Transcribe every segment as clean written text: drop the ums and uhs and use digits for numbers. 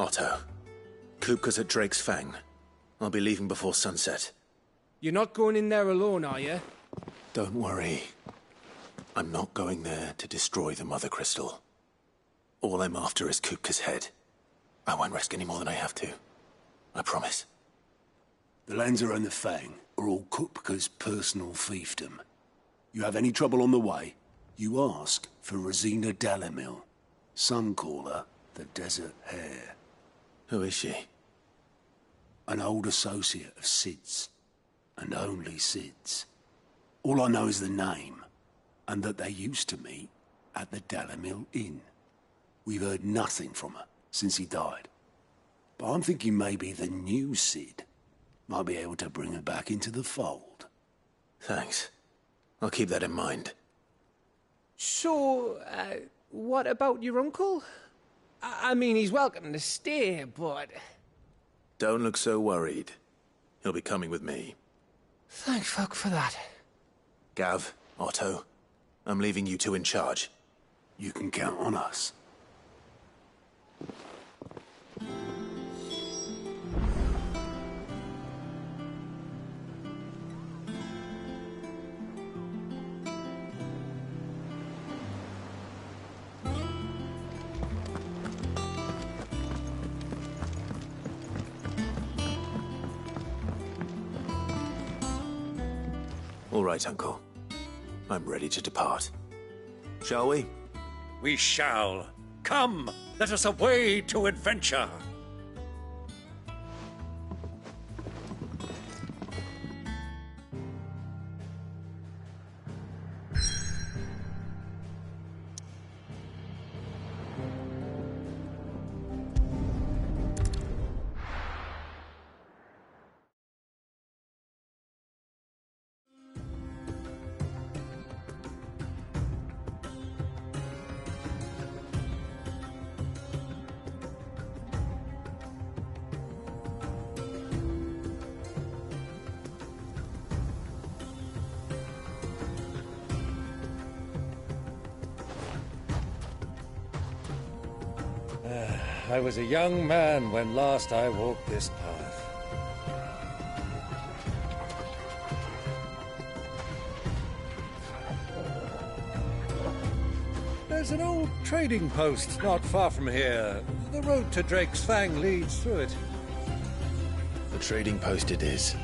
Otto. Kupka's at Drake's Fang. I'll be leaving before sunset. You're not going in there alone, are you? Don't worry. I'm not going there to destroy the Mother Crystal. All I'm after is Kupka's head. I won't risk any more than I have to. I promise. The Lancer and the Fang are all Kupka's personal fiefdom. You have any trouble on the way, you ask for Rosina Dalamil. Some call her the Desert Hare. Who is she? An old associate of Sid's. And only Sid's. All I know is the name, and that they used to meet at the Dalamil Inn. We've heard nothing from her since he died. But I'm thinking maybe the new Sid might be able to bring her back into the fold. Thanks. I'll keep that in mind. So, what about your uncle? I mean, he's welcome to stay, but... Don't look so worried. He'll be coming with me. Thank fuck for that. Gav, Otto, I'm leaving you two in charge. You can count on us. All right, Uncle. I'm ready to depart. Shall we? We shall. Come, let us away to adventure. I was a young man when last I walked this path. There's an old trading post not far from here. The road to Drake's Fang leads through it. The trading post it is.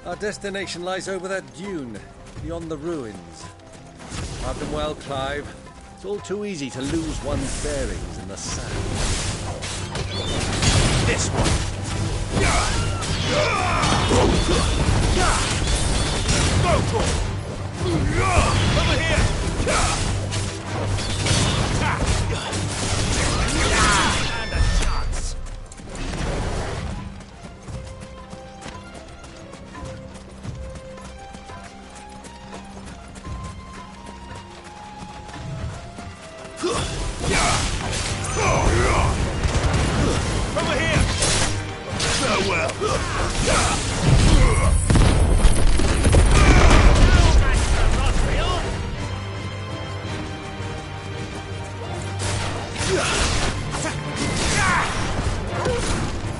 Our destination lies over that dune, beyond the ruins. Have them well, Clive. It's all too easy to lose one's bearings in the sand. This one! Over here! And a chance! Over here! Farewell!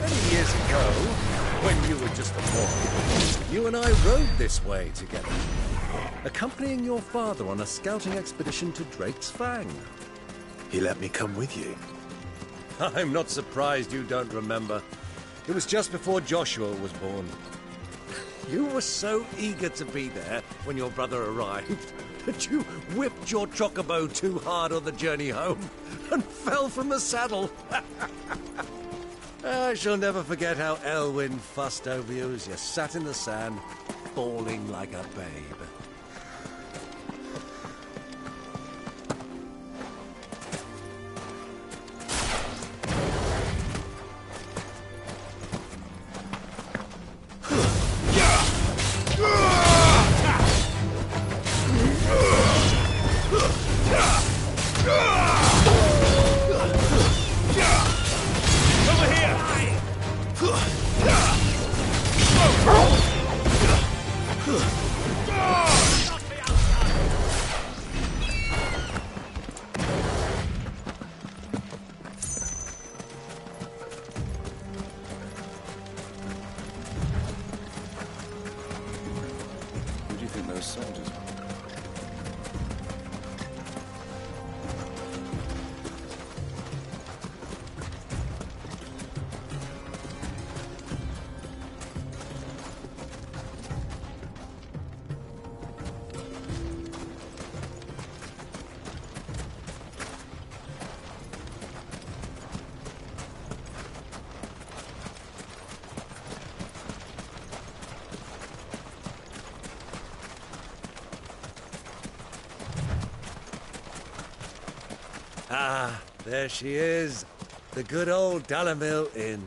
Many years ago, when you were just a boy, you and I rode this way together, accompanying your father on a scouting expedition to Drake's Fang. He let me come with you. I'm not surprised you don't remember. It was just before Joshua was born. You were so eager to be there when your brother arrived that you whipped your chocobo too hard on the journey home and fell from the saddle. I shall never forget how Elwyn fussed over you as you sat in the sand, bawling like a babe. Yeah! Who do you think those soldiers were? Ah, there she is. The good old Dalamil Inn.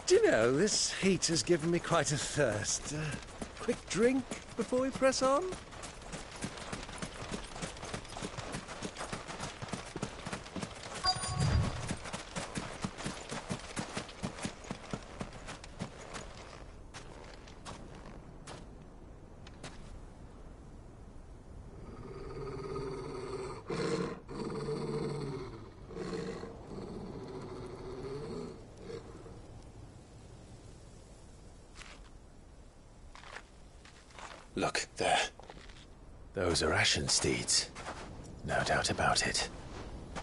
Do you know, this heat has given me quite a thirst. Quick drink before we press on? Look, there. Those are ashen steeds. No doubt about it.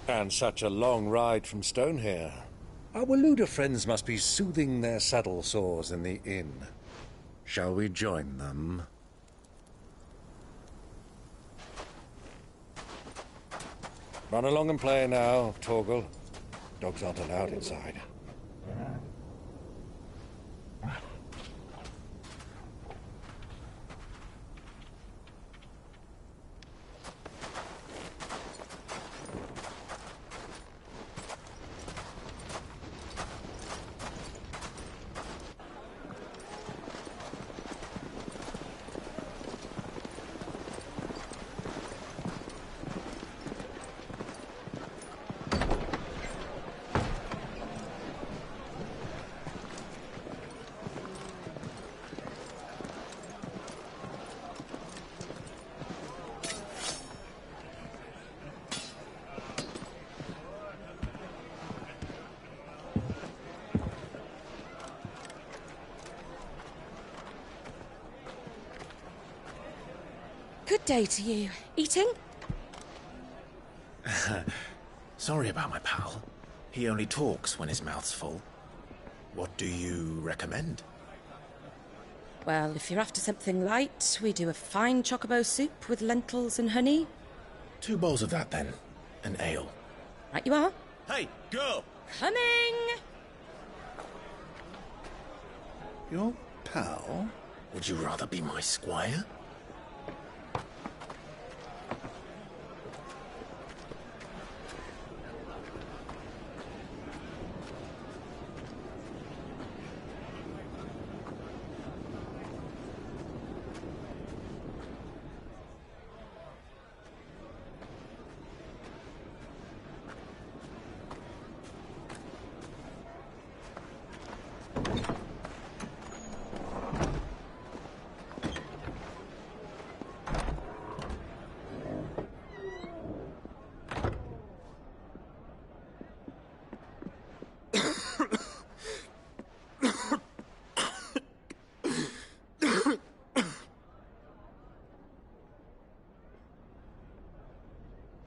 And such a long ride from Stonehere. Our Waluda friends must be soothing their saddle sores in the inn. Shall we join them? Run along and play now, Torgal. Dogs aren't allowed inside. Good day to you. Eating? Sorry about my pal. He only talks when his mouth's full. What do you recommend? Well, if you're after something light, we do a fine chocobo soup with lentils and honey. 2 bowls of that, then. An ale. Right you are. Hey, girl! Coming! Your pal? Would you rather be my squire?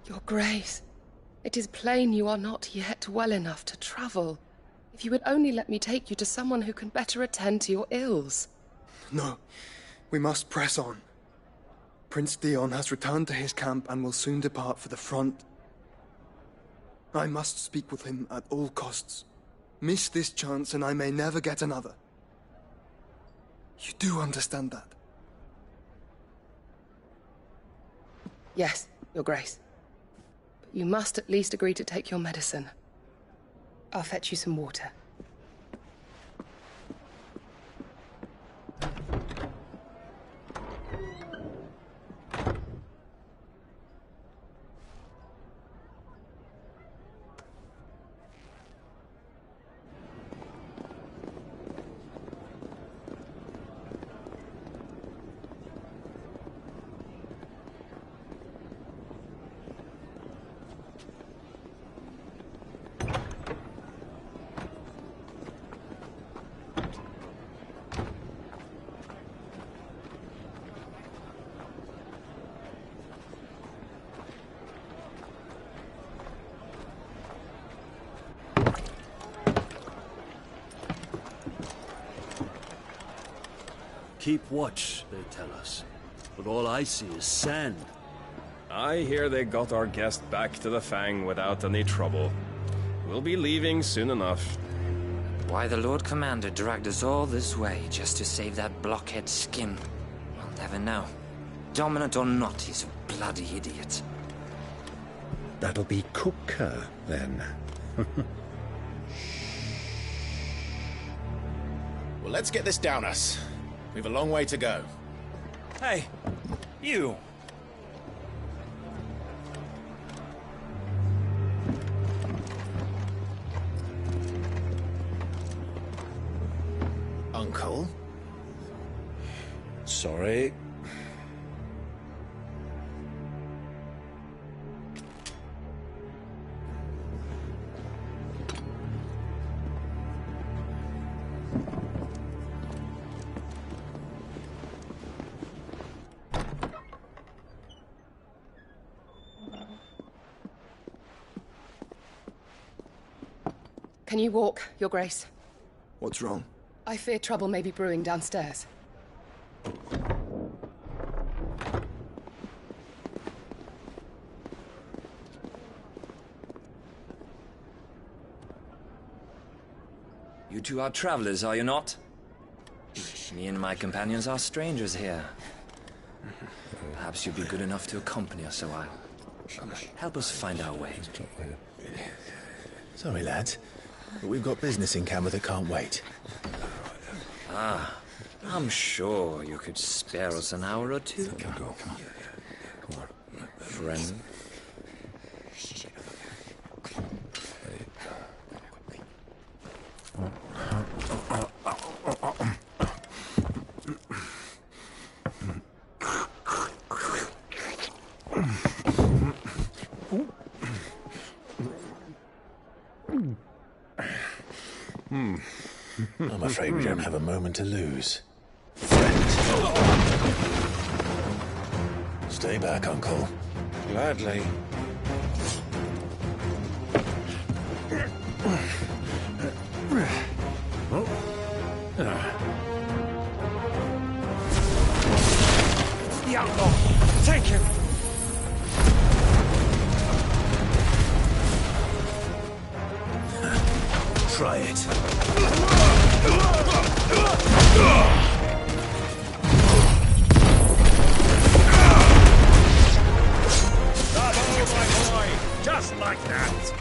Your Grace, it is plain you are not yet well enough to travel. If you would only let me take you to someone who can better attend to your ills. No, we must press on. Prince Theon has returned to his camp and will soon depart for the front. I must speak with him at all costs. Miss this chance and I may never get another. You do understand that? Yes, Your Grace. But you must at least agree to take your medicine. I'll fetch you some water. keep watch, they tell us. But all I see is sand. I hear they got our guest back to the Fang without any trouble. We'll be leaving soon enough. Why the Lord Commander dragged us all this way just to save that blockhead skin, we'll never know. Dominant or not, he's a bloody idiot. That'll be Cooker, then. Well, let's get this down us. We've a long way to go. Hey, you! Uncle? Sorry. Can you walk, Your Grace? What's wrong? I fear trouble may be brewing downstairs. You two are travelers, are you not? Me and my companions are strangers here. Perhaps you'd be good enough to accompany us a while. Help us find our way. Sorry, lads, but we've got business in camera that can't wait. Ah, I'm sure you could spare us an hour or two. Come on. Friend. I'm afraid we don't have a moment to lose. Stay back, Uncle. Gladly. The outlaw! Take him! Try it. Bravo, my boy! Just like that!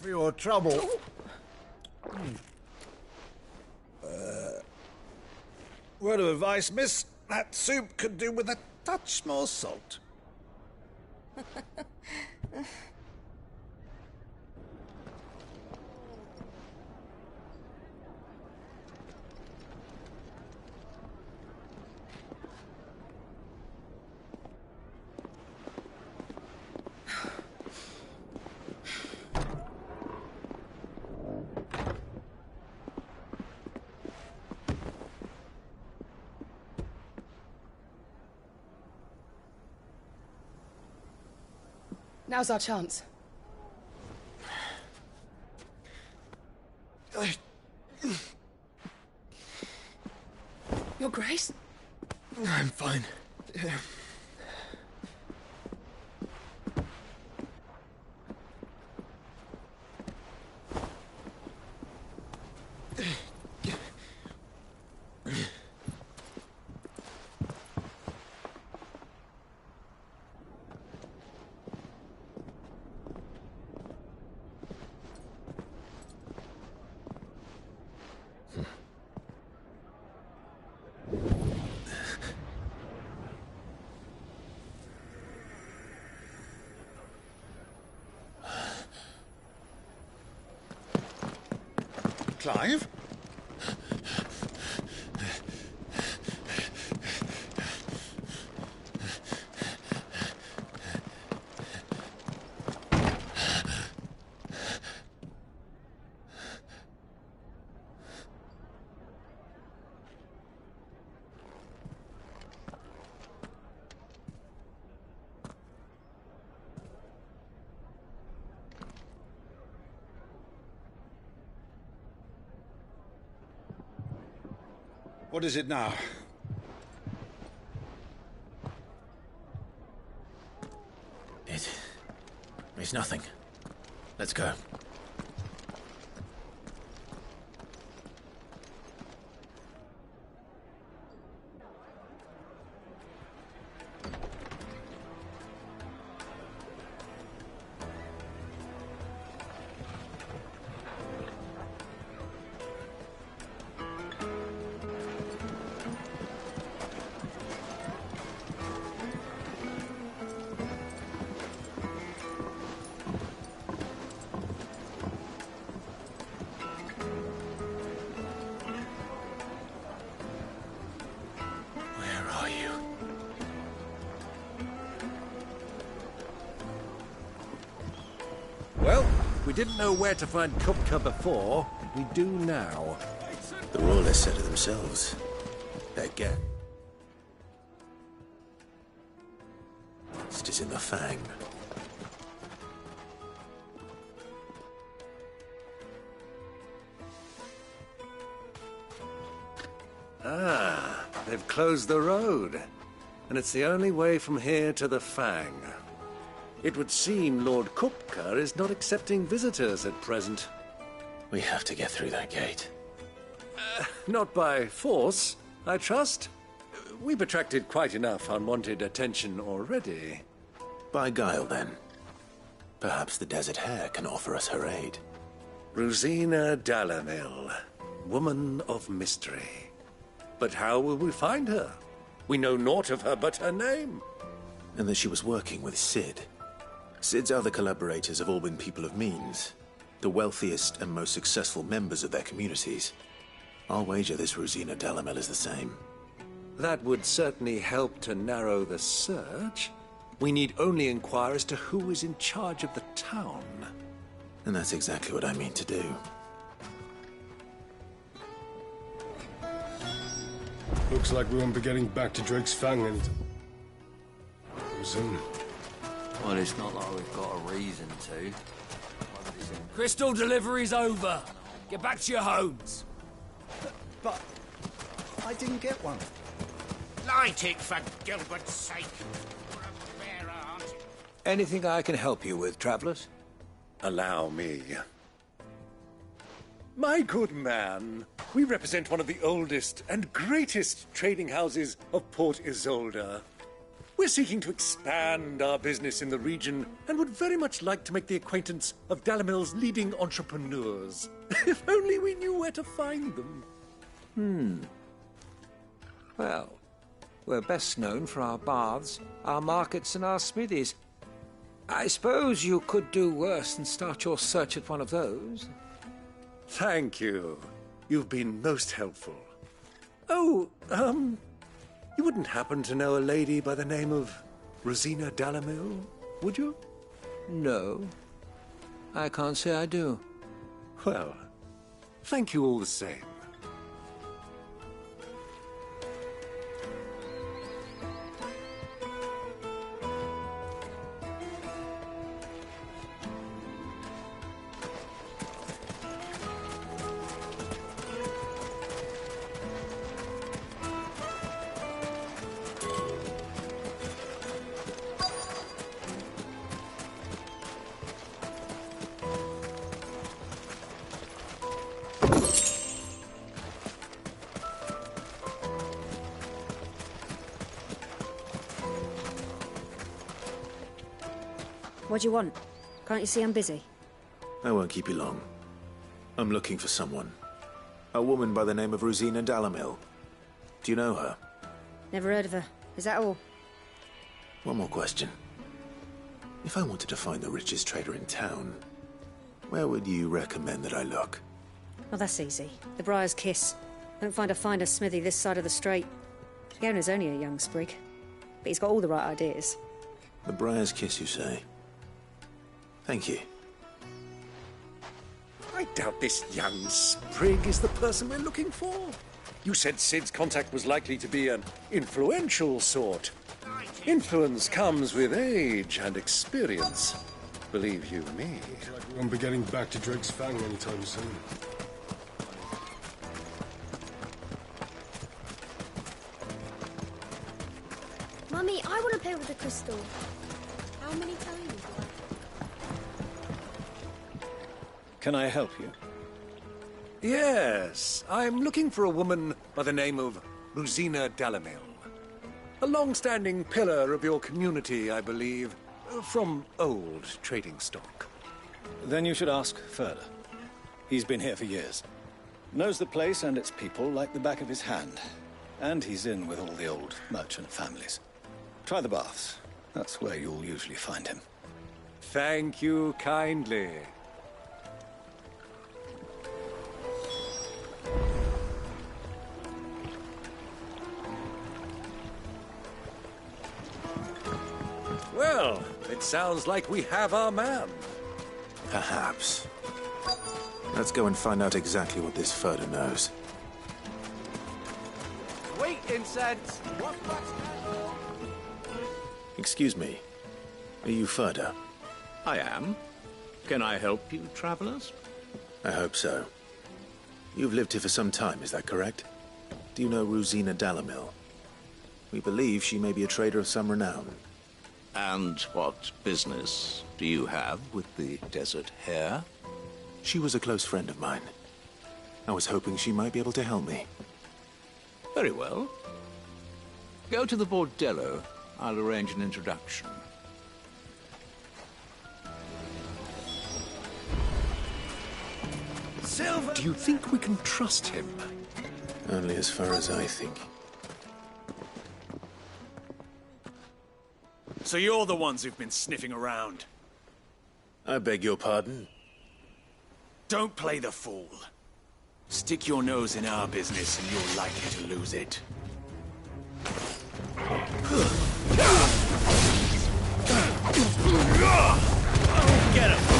For your trouble. Word of advice, miss. That soup could do with a touch more salt. Now's our chance. Your Grace? I'm fine. Clive? What is it now? It's nothing. Let's go. Well, we didn't know where to find Kupka before, but we do now. The royalists said it themselves. Again. It is in the Fang. Ah, they've closed the road. And it's the only way from here to the Fang. It would seem Lord Kupka is not accepting visitors at present. We have to get through that gate. Not by force, I trust. We've attracted quite enough unwanted attention already. By guile, then. Perhaps the Desert Hare can offer us her aid. Rosina Dalamil, woman of mystery. But how will we find her? We know naught of her but her name. And that she was working with Cid. Cid's other collaborators have all been people of means, the wealthiest and most successful members of their communities. I'll wager this Rosina Dalamel is the same. That would certainly help to narrow the search. We need only inquire as to who is in charge of the town. And that's exactly what I mean to do. Looks like we won't be getting back to Drake's Fang anytime soon. Well, it's not like we've got a reason to. Crystal delivery's over. Get back to your homes. But I didn't get one. Light it, for Gilbert's sake. You're a bearer, aren't you? Anything I can help you with, travelers? Allow me. My good man, we represent one of the oldest and greatest trading houses of Port Isolde. We're seeking to expand our business in the region and would very much like to make the acquaintance of Dalamil's leading entrepreneurs. If only we knew where to find them. Well, we're best known for our baths, our markets, and our smithies. I suppose you could do worse than start your search at one of those. Thank you. You've been most helpful. Oh, you wouldn't happen to know a lady by the name of Rosina Dalamil, would you? No. I can't say I do. Well, thank you all the same. What do you want? Can't you see I'm busy? I won't keep you long. I'm looking for someone. A woman by the name of Rosina Dalamil. Do you know her? Never heard of her. Is that all? One more question. If I wanted to find the richest trader in town, where would you recommend that I look? Oh, that's easy. The Briar's Kiss. Don't find a finer smithy this side of the strait. The owner's only a young sprig, but he's got all the right ideas. The Briar's Kiss, you say? Thank you. I doubt this young sprig is the person we're looking for. You said Sid's contact was likely to be an influential sort. Influence comes with age and experience. Believe you me. We won't be getting back to Drake's Fang anytime soon. Mummy, I want to play with the crystal. How many times? Can I help you? Yes, I'm looking for a woman by the name of Rosina Delamil. A long-standing pillar of your community, I believe, from old trading stock. Then you should ask Furder. He's been here for years. Knows the place and its people like the back of his hand. And he's in with all the old merchant families. Try the baths. That's where you'll usually find him. Thank you kindly. Well, it sounds like we have our man. Perhaps. Let's go and find out exactly what this Furder knows. Wait, incense! What's that? Excuse me. Are you Furder? I am. Can I help you, travelers? I hope so. You've lived here for some time, is that correct? Do you know Rosina Delamil? We believe she may be a trader of some renown. And what business do you have with the desert hare? She was a close friend of mine. I was hoping she might be able to help me. Very well. Go to the bordello. I'll arrange an introduction. Silver! Do you think we can trust him? Only as far as I think. So you're the ones who've been sniffing around? I beg your pardon? Don't play the fool. Stick your nose in our business and you're likely to lose it. Get him!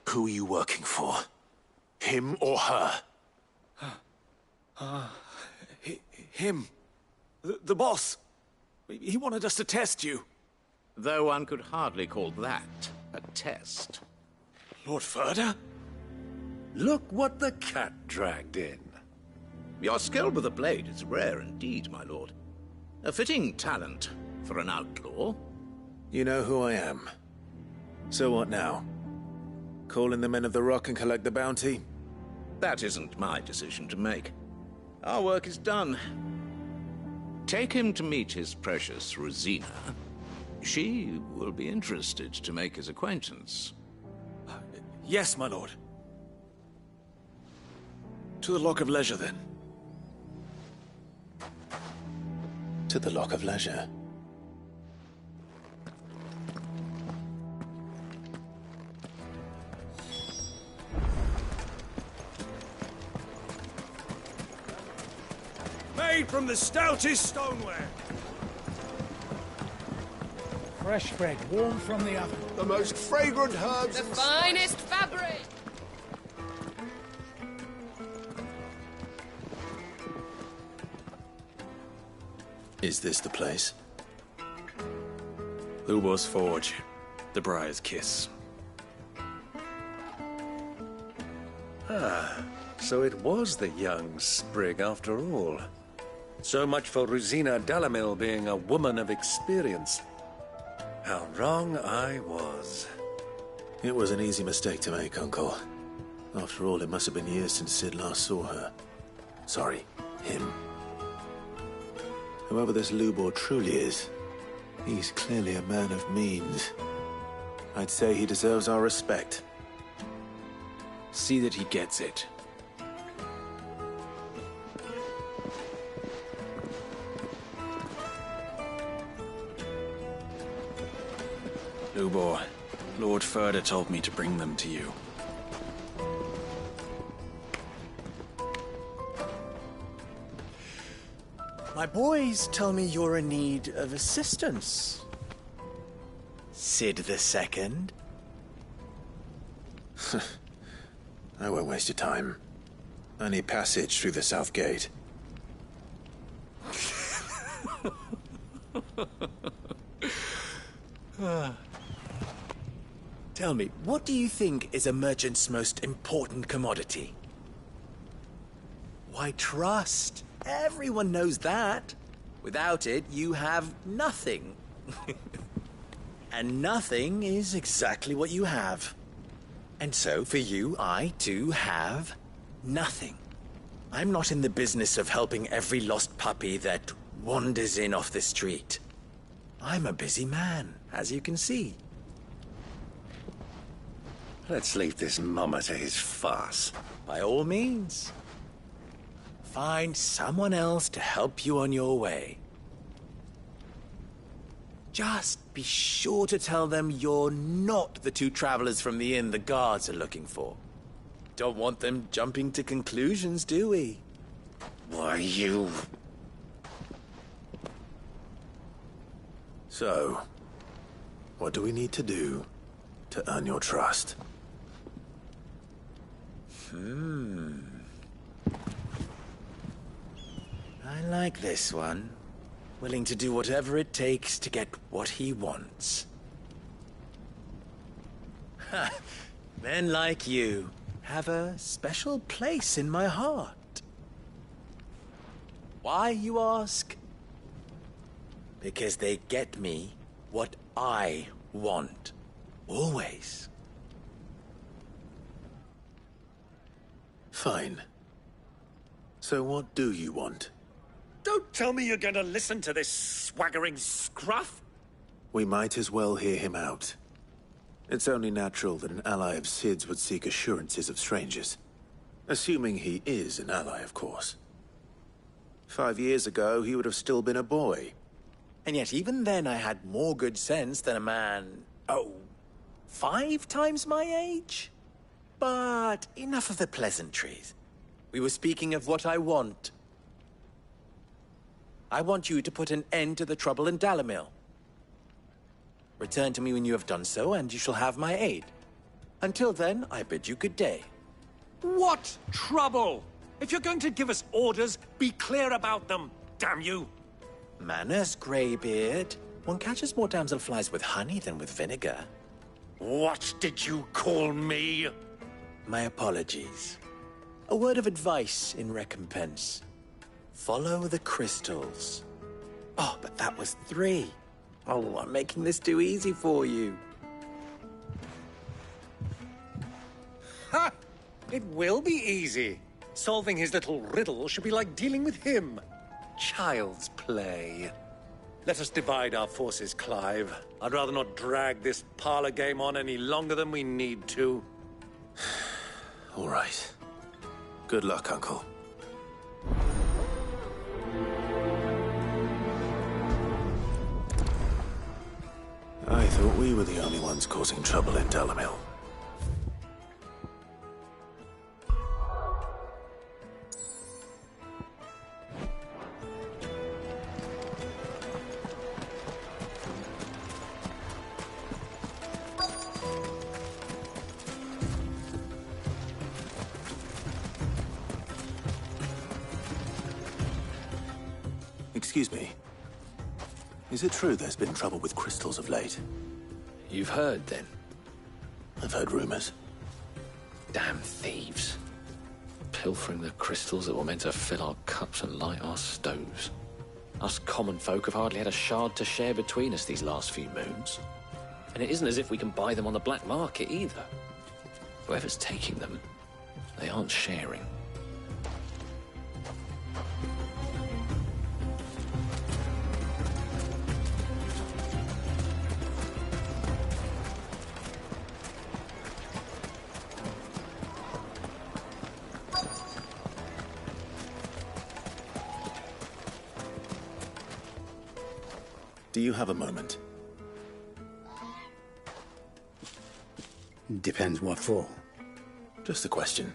Who are you working for? Him or her? Him. The boss. He wanted us to test you. Though one could hardly call that a test. Lord Furder? Look what the cat dragged in. Your skill with the blade is rare indeed, my lord. A fitting talent for an outlaw. You know who I am. So what now? Call in the men of the Rock and collect the bounty? That isn't my decision to make. Our work is done. Take him to meet his precious Rosina. She will be interested to make his acquaintance. Yes, my lord. To the Lock of Leisure, then. To the Lock of Leisure. Made from the stoutest stoneware. Fresh bread, warm from the oven. The most fragrant herbs. The finest fabric. Is this the place? Lubor's Forge. The Briar's Kiss. Ah, so it was the young sprig after all. So much for Rosina Delamil being a woman of experience. How wrong I was. It was an easy mistake to make, Uncle. After all, it must have been years since Sid last saw her. Sorry, him. Whoever this Lubor truly is, he's clearly a man of means. I'd say he deserves our respect. See that he gets it. Lubor, Lord Furder told me to bring them to you. My boys tell me you're in need of assistance. Sid the Second? I won't waste your time. I need passage through the south gate. Tell me, what do you think is a merchant's most important commodity? Why, trust. Everyone knows that. Without it, you have nothing. And nothing is exactly what you have. And so, for you, I, too, have nothing. I'm not in the business of helping every lost puppy that wanders in off the street. I'm a busy man, as you can see. Let's leave this mummer to his farce. By all means. Find someone else to help you on your way. Just be sure to tell them you're not the two travelers from the inn the guards are looking for. Don't want them jumping to conclusions, do we? Why, you... So, what do we need to do to earn your trust? I like this one. Willing to do whatever it takes to get what he wants. Ha! Men like you have a special place in my heart. Why, you ask? Because they get me what I want. Always. Fine. So what do you want? Don't tell me you're going to listen to this swaggering scruff! We might as well hear him out. It's only natural that an ally of Sid's would seek assurances of strangers. Assuming he is an ally, of course. 5 years ago, he would have still been a boy. And yet even then I had more good sense than a man... 5 times my age? But enough of the pleasantries. We were speaking of what I want. I want you to put an end to the trouble in Dalamil. Return to me when you have done so, and you shall have my aid. Until then, I bid you good day. What trouble? If you're going to give us orders, be clear about them, damn you! Manners, Greybeard. One catches more damselflies with honey than with vinegar. What did you call me? My apologies. A word of advice in recompense. Follow the crystals. Oh, but that was 3. Oh, I'm making this too easy for you. Ha! It will be easy. Solving his little riddle should be like dealing with him. Child's play. Let us divide our forces, Clive. I'd rather not drag this parlor game on any longer than we need to. All right. Good luck, Uncle. I thought we were the only ones causing trouble in Dalamil. Excuse me. Is it true there's been trouble with crystals of late? You've heard, then? I've heard rumors. Damn thieves. Pilfering the crystals that were meant to fill our cups and light our stoves. Us common folk have hardly had a shard to share between us these last few moons. And it isn't as if we can buy them on the black market, either. Whoever's taking them, they aren't sharing. Do you have a moment? Depends what for. Just a question.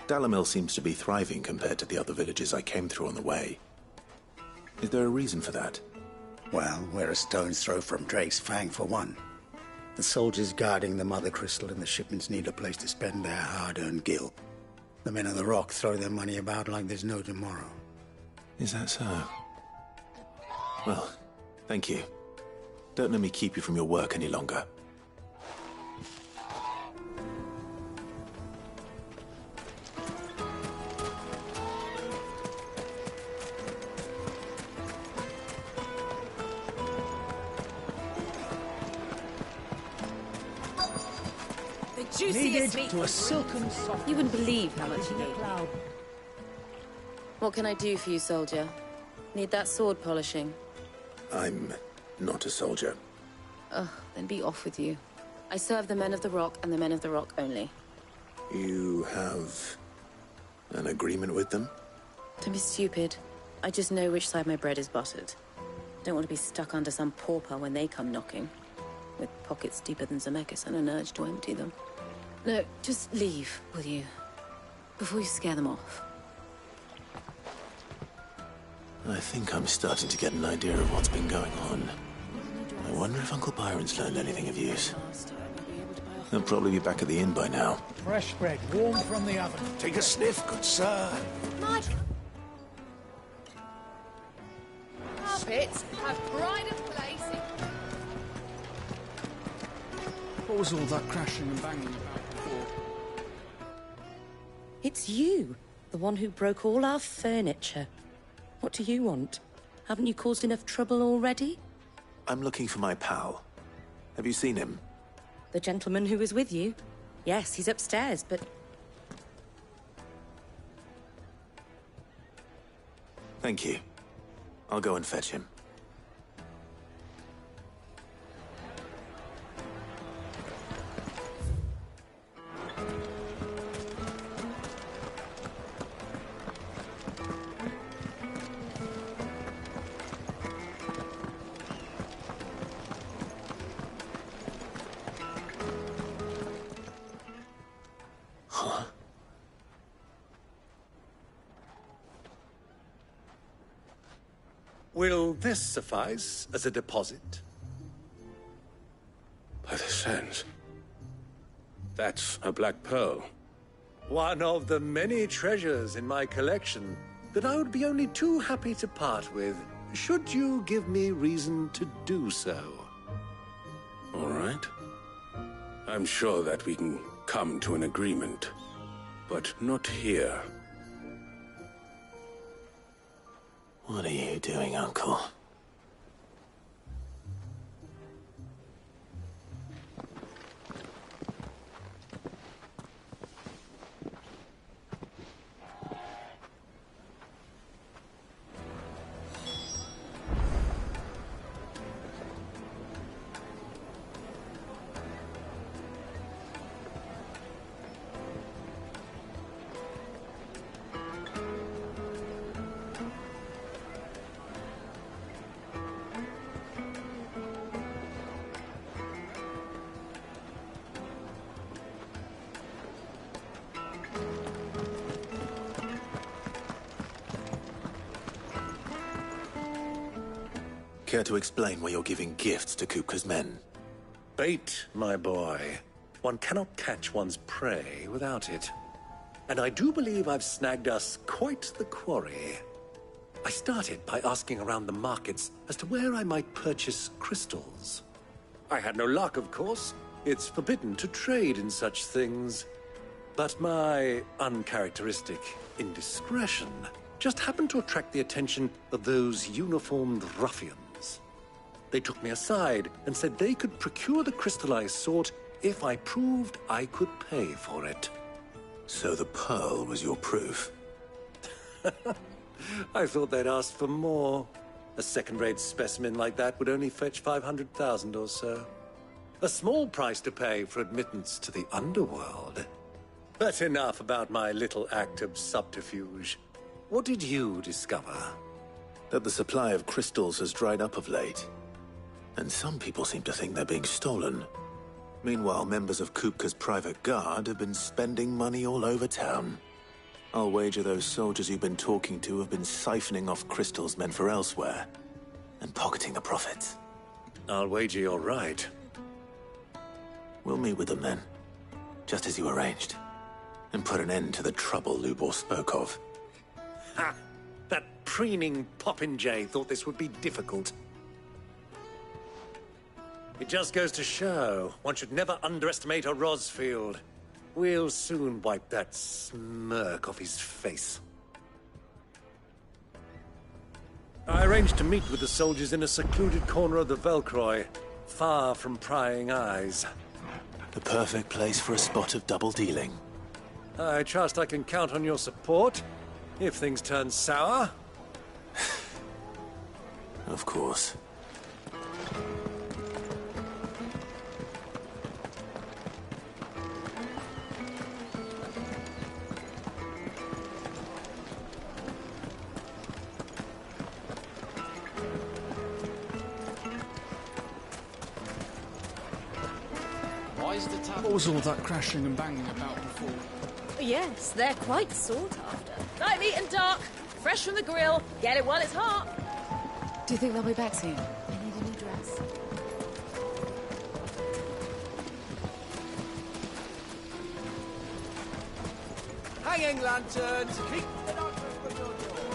Dalamil seems to be thriving compared to the other villages I came through on the way. Is there a reason for that? Well, we're a stone's throw from Drake's Fang, for one. The soldiers guarding the Mother Crystal and the shipments need a place to spend their hard-earned gil. The men of the Rock throw their money about like there's no tomorrow. Is that so? Well, thank you. Don't let me keep you from your work any longer. Juiciest meat. To a silken soft. You wouldn't believe how much you need. What can I do for you, soldier? Need that sword polishing? I'm not a soldier. Ugh, then be off with you. I serve the men of the Rock and the men of the Rock only. You have an agreement with them? Don't be stupid. I just know which side my bread is buttered. Don't want to be stuck under some pauper when they come knocking. With pockets deeper than Zemeckis and an urge to empty them. No, just leave, will you? Before you scare them off. I think I'm starting to get an idea of what's been going on. I wonder if Uncle Byron's learned anything of use. They'll probably be back at the inn by now. Fresh bread, warm from the oven. Take a sniff, good sir. My carpets have pride of place in... What was all that crashing and banging about before? It's you, the one who broke all our furniture. What do you want? Haven't you caused enough trouble already? I'm looking for my pal. Have you seen him? The gentleman who was with you? Yes, he's upstairs, but... Thank you. I'll go and fetch him. Will this suffice as a deposit? By the sands. That's a black pearl. One of the many treasures in my collection that I would be only too happy to part with, should you give me reason to do so. All right. I'm sure that we can come to an agreement, but not here. What are you doing, Uncle? Care to explain why you're giving gifts to Kupka's men? Bait, my boy. One cannot catch one's prey without it. And I do believe I've snagged us quite the quarry. I started by asking around the markets as to where I might purchase crystals. I had no luck, of course. It's forbidden to trade in such things. But my uncharacteristic indiscretion just happened to attract the attention of those uniformed ruffians. They took me aside and said they could procure the crystal I sought if I proved I could pay for it. So the pearl was your proof? I thought they'd asked for more. A second-rate specimen like that would only fetch 500,000 or so. A small price to pay for admittance to the underworld. But enough about my little act of subterfuge. What did you discover? That the supply of crystals has dried up of late. And some people seem to think they're being stolen. Meanwhile, members of Kupka's private guard have been spending money all over town. I'll wager those soldiers you've been talking to have been siphoning off crystals meant for elsewhere, and pocketing the profits. I'll wager you're right. We'll meet with them then, just as you arranged, and put an end to the trouble Lubor spoke of. Ha! That preening popinjay thought this would be difficult. It just goes to show, one should never underestimate a Rosfield. We'll soon wipe that smirk off his face. I arranged to meet with the soldiers in a secluded corner of the Velcroy, far from prying eyes. The perfect place for a spot of double dealing. I trust I can count on your support, if things turn sour. Of course. What was all that crashing and banging about before? Yes, they're quite sought after. Night meat and dark, fresh from the grill. Get it while it's hot. Do you think they'll be back soon? I need a new dress. Hanging lanterns! Keep the doctor from your door!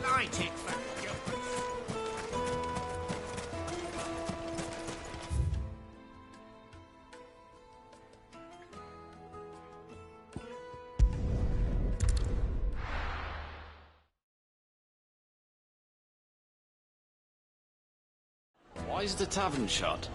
Light it, Van Gilbert. Why is the tavern shut?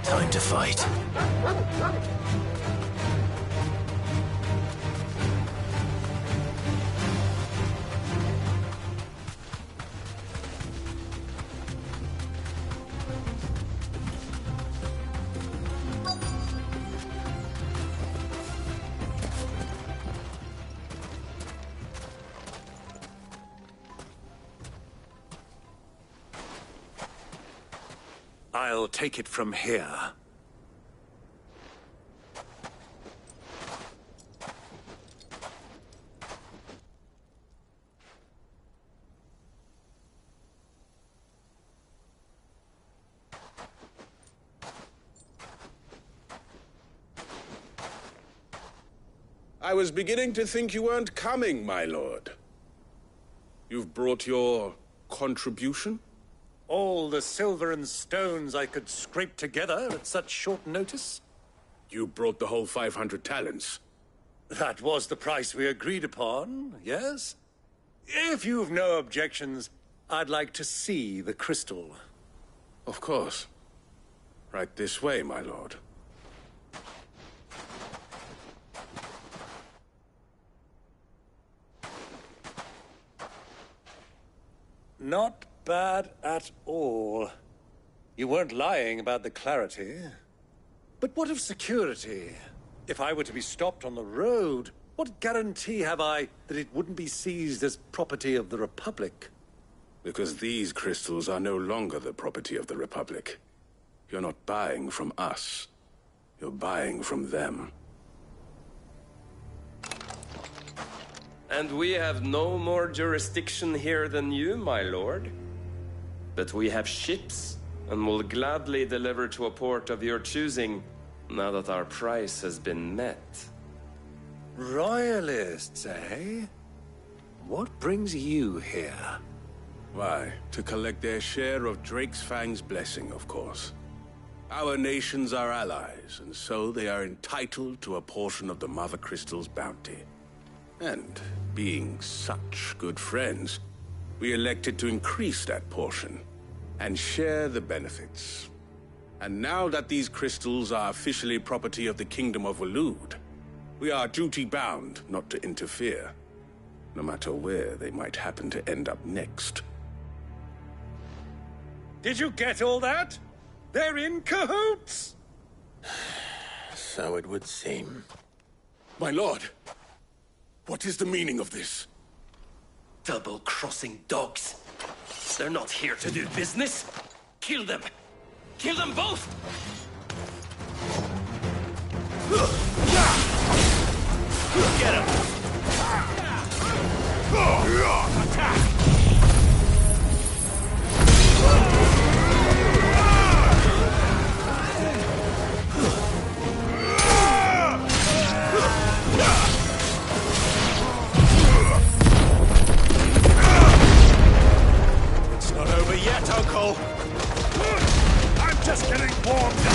Time to fight. I'll take it from here. I was beginning to think you weren't coming, my lord. You've brought your contribution? All the silver and stones I could scrape together at such short notice? You brought the whole 500 talents. That was the price we agreed upon, yes? If you've no objections, I'd like to see the crystal. Of course. Right this way, my lord. Not bad at all. You weren't lying about the clarity. But what of security? If I were to be stopped on the road, what guarantee have I that it wouldn't be seized as property of the Republic? Because these crystals are no longer the property of the Republic. You're not buying from us. You're buying from them. And we have no more jurisdiction here than you, my lord. But we have ships, and will gladly deliver to a port of your choosing, now that our price has been met. Royalists, eh? What brings you here? Why, to collect their share of Drake's Fang's blessing, of course. Our nations are allies, and so they are entitled to a portion of the Mother Crystal's bounty. And, being such good friends, we elected to increase that portion, and share the benefits. And now that these crystals are officially property of the Kingdom of Waloed, we are duty-bound not to interfere, no matter where they might happen to end up next. Did you get all that? They're in cahoots! So it would seem. My lord, what is the meaning of this? Double-crossing dogs. They're not here to do business. Kill them! Kill them both! Get him! Attack! It's not over yet, Uncle! I'm just getting warmed up!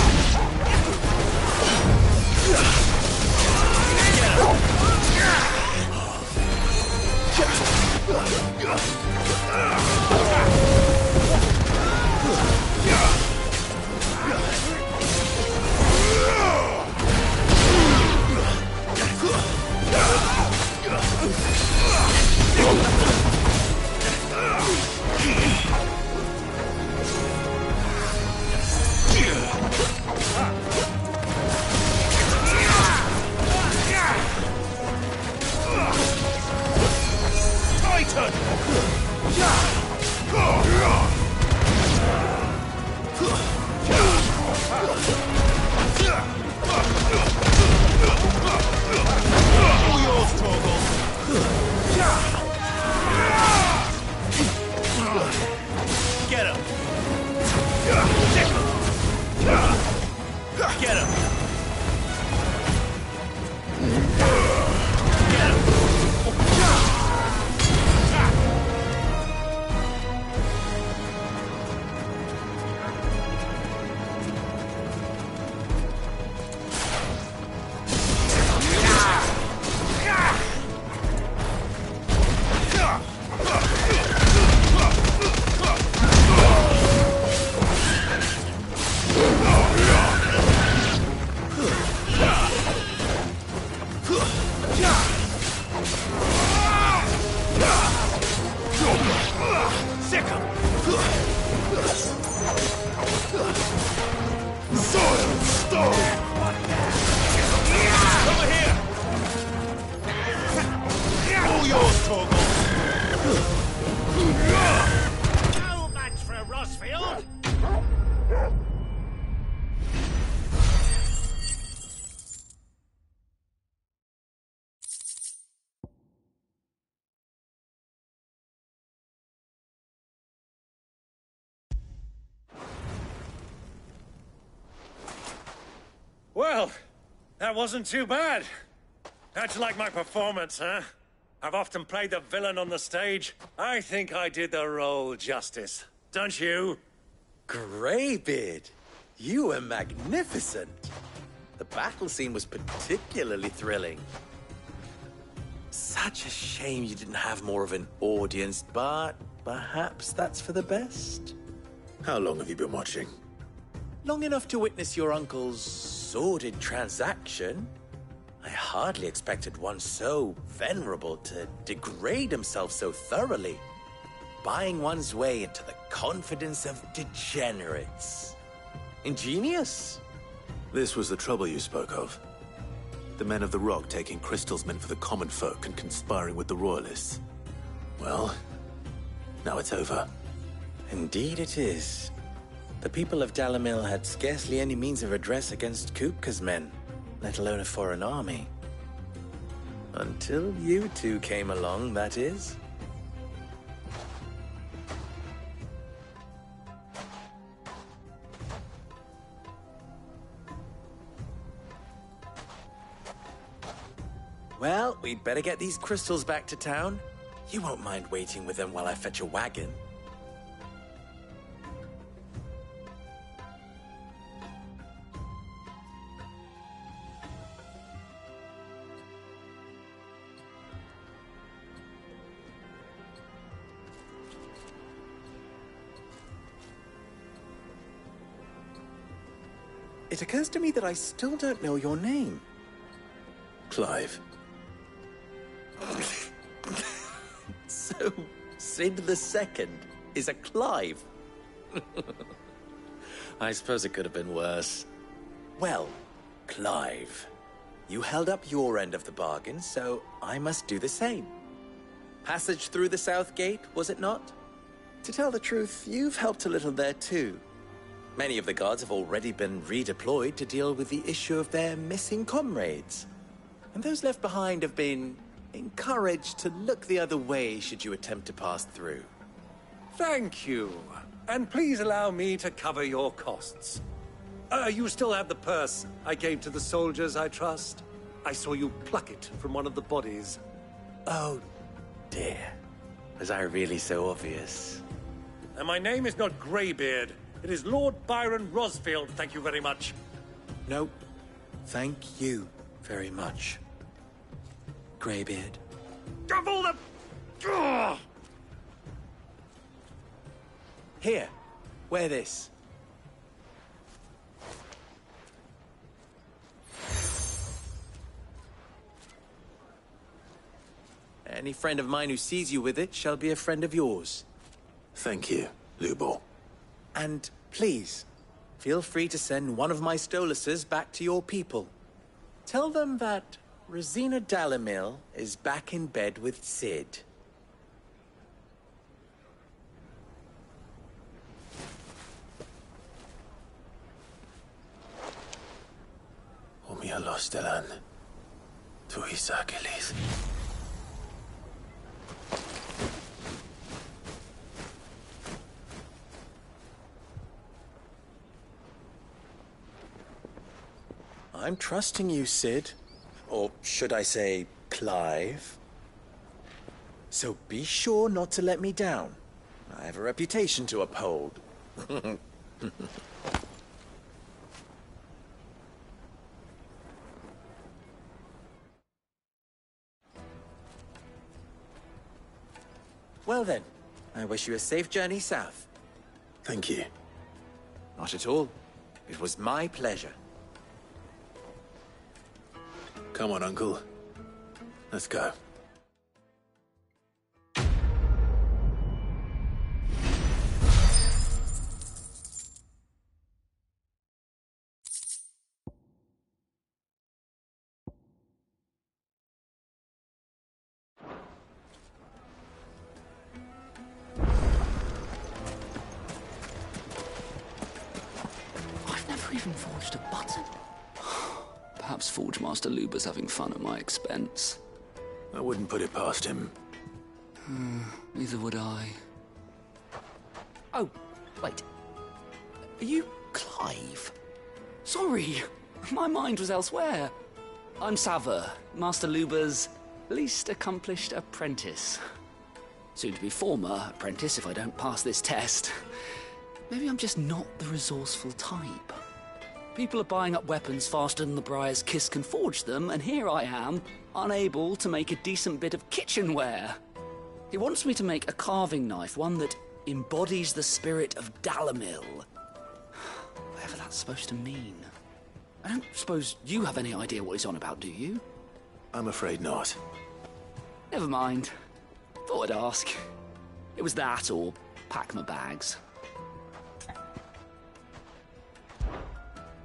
Well, that wasn't too bad. How'd you like my performance, huh? I've often played the villain on the stage. I think I did the role justice. Don't you? Greybeard, you were magnificent. The battle scene was particularly thrilling. Such a shame you didn't have more of an audience, but perhaps that's for the best. How long have you been watching? Long enough to witness your uncle's sordid transaction. I hardly expected one so venerable to degrade himself so thoroughly, buying one's way into the confidence of degenerates. Ingenious. This was the trouble you spoke of. The men of the Rock taking crystals meant for the common folk and conspiring with the Royalists. Well, now it's over. Indeed it is. The people of Dalamil had scarcely any means of redress against Kupka's men, let alone a foreign army. Until you two came along, that is. Well, we'd better get these crystals back to town. You won't mind waiting with them while I fetch a wagon. It occurs to me that I still don't know your name. Clive. So, Sid the Second is a Clive. I suppose it could have been worse. Well, Clive, you held up your end of the bargain, so I must do the same. Passage through the South Gate, was it not? To tell the truth, you've helped a little there too. Many of the guards have already been redeployed to deal with the issue of their missing comrades. And those left behind have been encouraged to look the other way should you attempt to pass through. Thank you. And please allow me to cover your costs. You still have the purse I gave to the soldiers, I trust? I saw you pluck it from one of the bodies. Oh, dear. Was I really so obvious? And my name is not Greybeard. It is Lord Byron Rosfield, thank you very much. Nope. Thank you very much, Greybeard. Of all the... Ugh! Here, wear this. Any friend of mine who sees you with it shall be a friend of yours. Thank you, Lubor. And please, feel free to send one of my Stoluses back to your people. Tell them that Rosina Dalamil is back in bed with Sid. Umia Stelan. Tu Isakelis. I'm trusting you, Sid. Or should I say, Clive. So be sure not to let me down. I have a reputation to uphold. Well then, I wish you a safe journey south. Thank you. Not at all. It was my pleasure. Come on, Uncle. Let's go. I've never even forged a button. Perhaps Forge Master Luber's having fun at my expense. I wouldn't put it past him. Neither would I. Oh, wait. Are you Clive? Sorry, my mind was elsewhere. I'm Sava, Master Luber's least accomplished apprentice. Soon to be former apprentice if I don't pass this test. Maybe I'm just not the resourceful type. People are buying up weapons faster than the Briar's Kiss can forge them, and here I am, unable to make a decent bit of kitchenware. He wants me to make a carving knife, one that embodies the spirit of Dalamil. Whatever that's supposed to mean. I don't suppose you have any idea what he's on about, do you? I'm afraid not. Never mind. Thought I'd ask. It was that, or pack my bags.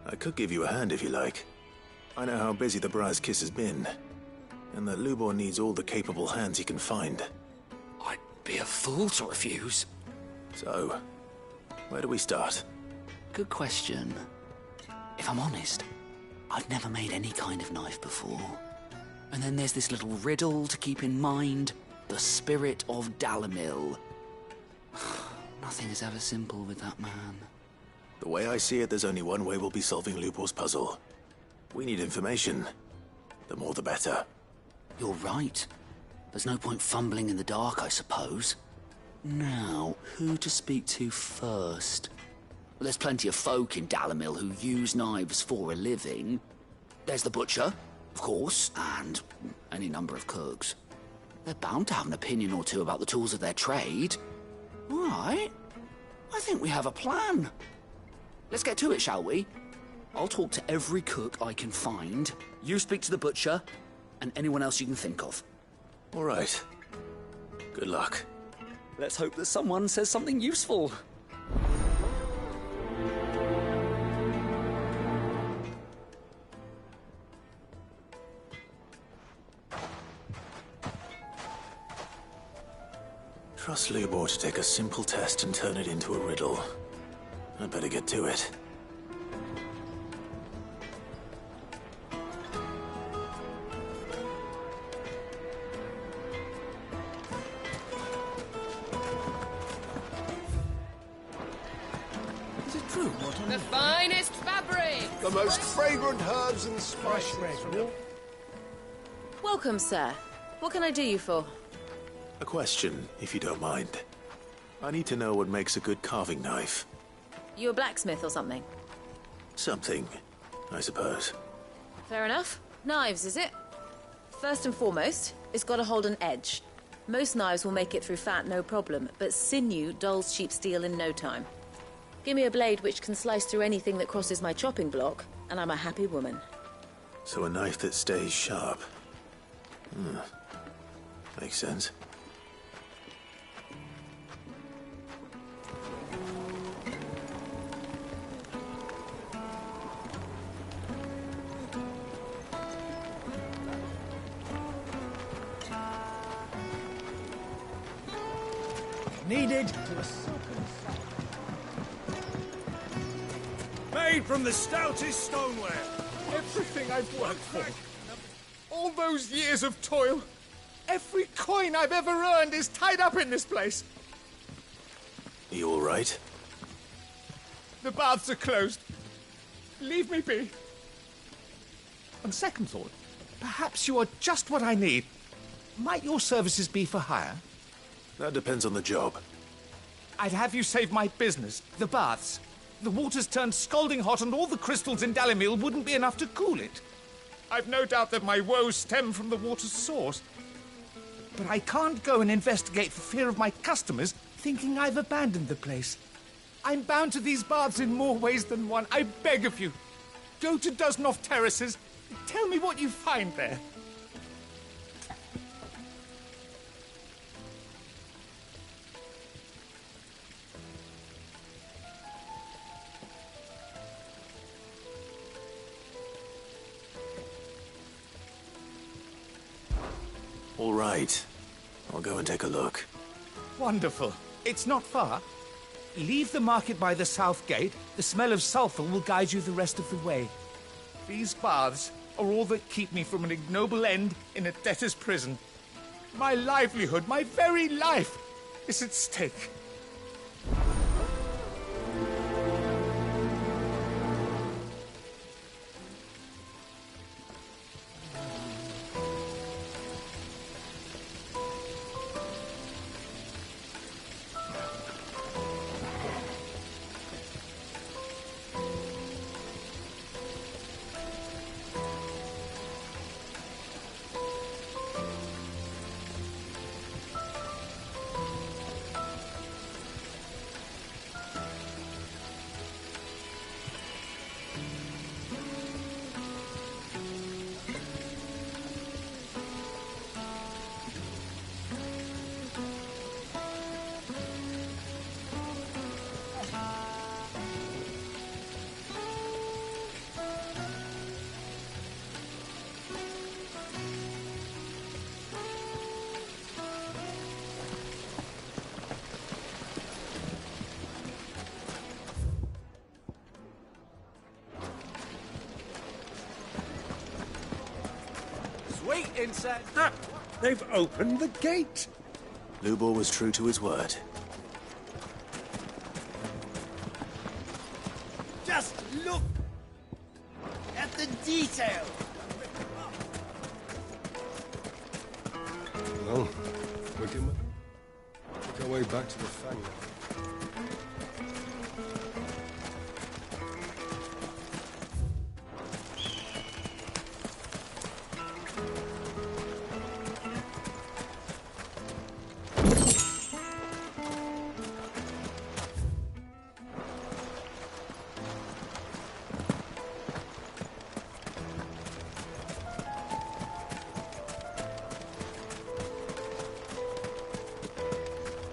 I could give you a hand if you like. I know how busy the Briar's Kiss has been, and that Lubor needs all the capable hands he can find. I'd be a fool to refuse. So, where do we start? Good question. If I'm honest, I've never made any kind of knife before. And then there's this little riddle to keep in mind. The spirit of Dalamil. Nothing is ever simple with that man. The way I see it, there's only one way we'll be solving Lubor's puzzle. We need information. The more the better. You're right. There's no point fumbling in the dark, I suppose. Now, who to speak to first? Well, there's plenty of folk in Dalamil who use knives for a living. There's the butcher, of course, and any number of cooks. They're bound to have an opinion or two about the tools of their trade. All right. I think we have a plan. Let's get to it, shall we? I'll talk to every cook I can find. You speak to the butcher, and anyone else you can think of. All right. Good luck. Let's hope that someone says something useful. Trust Lubor to take a simple test and turn it into a riddle. I'd better get to it. Is it true what The finest fabric! The most fragrant herbs and spices. Welcome, sir. What can I do you for? A question, if you don't mind. I need to know what makes a good carving knife. You a blacksmith or something? Something, I suppose. Fair enough. Knives, is it? First and foremost, it's got to hold an edge. Most knives will make it through fat, no problem, but sinew dulls cheap steel in no time. Give me a blade which can slice through anything that crosses my chopping block, and I'm a happy woman. So a knife that stays sharp. Makes sense. Needed to a silken Made from the stoutest stoneware. Everything I've worked for. All those years of toil. Every coin I've ever earned is tied up in this place. You all right? The baths are closed. Leave me be. On second thought, perhaps you are just what I need. Might your services be for hire? That depends on the job. I'd have you save my business, the baths. The water's turned scalding hot and all the crystals in Dalamil wouldn't be enough to cool it. I've no doubt that my woes stem from the water's source. But I can't go and investigate for fear of my customers thinking I've abandoned the place. I'm bound to these baths in more ways than one. I beg of you. Go to Dusnoff Terraces. Tell me what you find there. All right. I'll go and take a look. Wonderful. It's not far. Leave the market by the south gate. The smell of sulphur will guide you the rest of the way. These baths are all that keep me from an ignoble end in a debtor's prison. My livelihood, my very life, is at stake. insect. Ah, they've opened the gate. Lubor was true to his word. Just look at the detail. Well, we can make our way back to the Fang.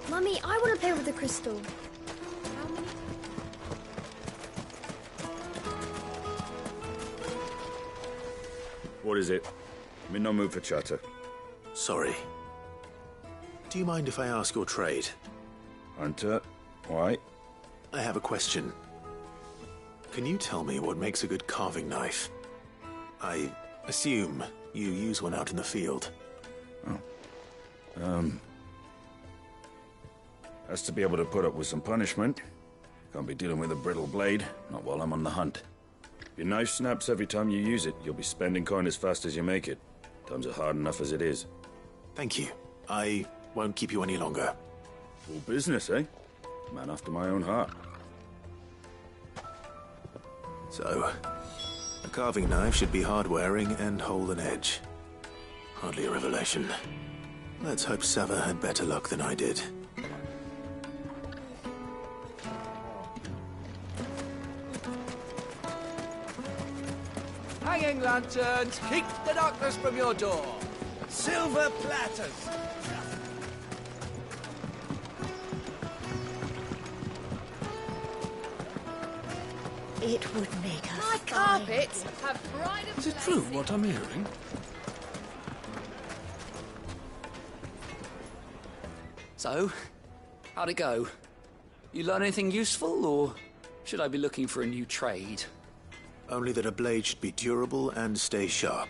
Mummy, I want to play with the crystal. What is it? I'm in no mood for chatter. Sorry. Do you mind if I ask your trade? Hunter, why? I have a question. Can you tell me what makes a good carving knife? I assume you use one out in the field. Has to be able to put up with some punishment. Can't be dealing with a brittle blade, not while I'm on the hunt. If your knife snaps every time you use it, you'll be spending coin as fast as you make it. Times are hard enough as it is. Thank you. I won't keep you any longer. Full business, eh? Man after my own heart. So, a carving knife should be hard-wearing and hold an edge. Hardly a revelation. Let's hope Sava had better luck than I did. Hanging lanterns, keep the darkness from your door. Silver platters. It would make a My carpets have brighter. Is it true what I'm hearing? So, how'd it go? You learn anything useful, or should I be looking for a new trade? Only that a blade should be durable and stay sharp.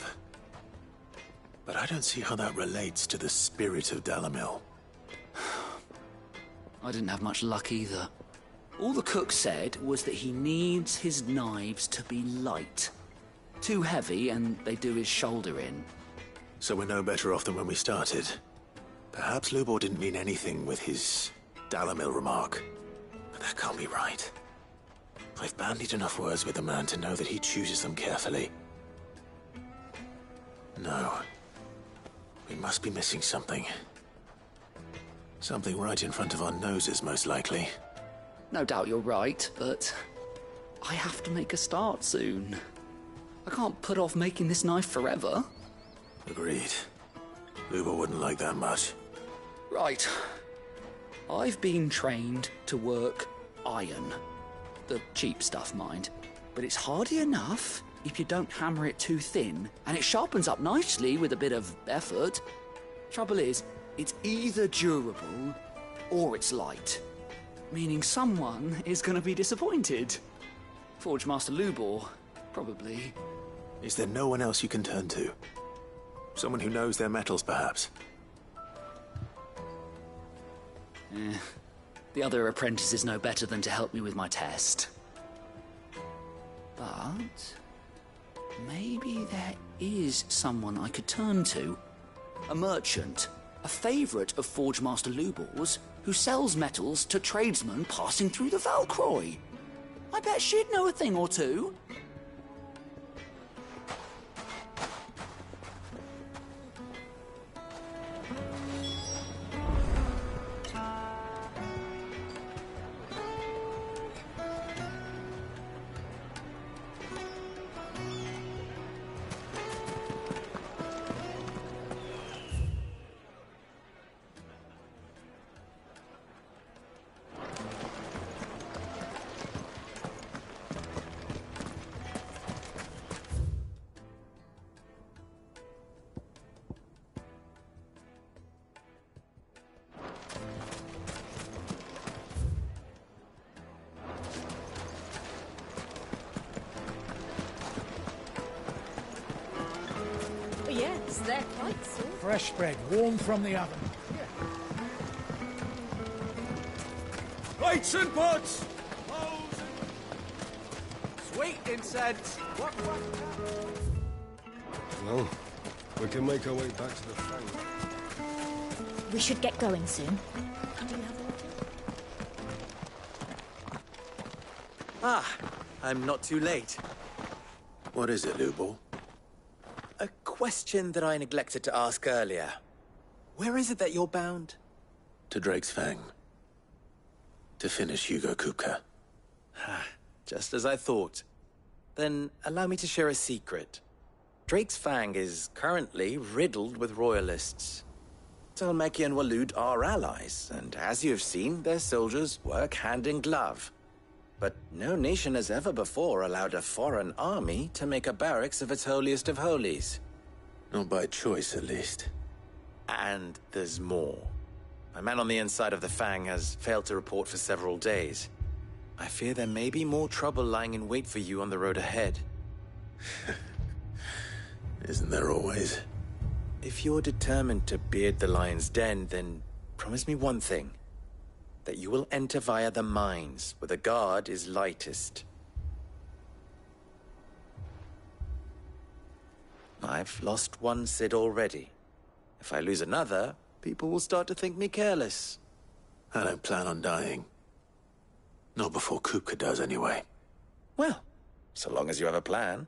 But I don't see how that relates to the spirit of Dalamil. I didn't have much luck either. All the cook said was that he needs his knives to be light. Too heavy and they do his shoulder in. So we're no better off than when we started. Perhaps Lubor didn't mean anything with his Dalamil remark. But that can't be right. I've bandied enough words with the man to know that he chooses them carefully. No. We must be missing something. Something right in front of our noses, most likely. No doubt you're right, but I have to make a start soon. I can't put off making this knife forever. Agreed. Lubor wouldn't like that much. Right. I've been trained to work iron. The cheap stuff, mind. But it's hardy enough if you don't hammer it too thin, and it sharpens up nicely with a bit of effort. Trouble is, it's either durable or it's light. Meaning someone is going to be disappointed. Forge Master Lubor, probably. Is there no one else you can turn to? Someone who knows their metals, perhaps? The other apprentices know better than to help me with my test. But maybe there is someone I could turn to. A merchant, a favourite of Forge Master Lubor's, who sells metals to tradesmen passing through the Valcroy. I bet she'd know a thing or two. they're quite sore. Fresh bread, warm from the oven. Plates and pots! Sweet incense. What? Well, we can make our way back to the Fang. We should get going soon. Ah, I'm not too late. What is it, Lubor? A question that I neglected to ask earlier. Where is it that you're bound? To Drake's Fang. To finish Hugo Kupka. Just as I thought. Then allow me to share a secret. Drake's Fang is currently riddled with royalists. Talmeki and Waloed are allies, and as you have seen, their soldiers work hand in glove. But no nation has ever before allowed a foreign army to make a barracks of its holiest of holies. Not by choice, at least. And there's more. My man on the inside of the Fang has failed to report for several days. I fear there may be more trouble lying in wait for you on the road ahead. Isn't there always? If you're determined to beard the lion's den, then promise me one thing. That you will enter via the mines, where the guard is lightest. I've lost one Cid already. If I lose another, people will start to think me careless. I don't plan on dying. Not before Kupka does, anyway. Well, so long as you have a plan.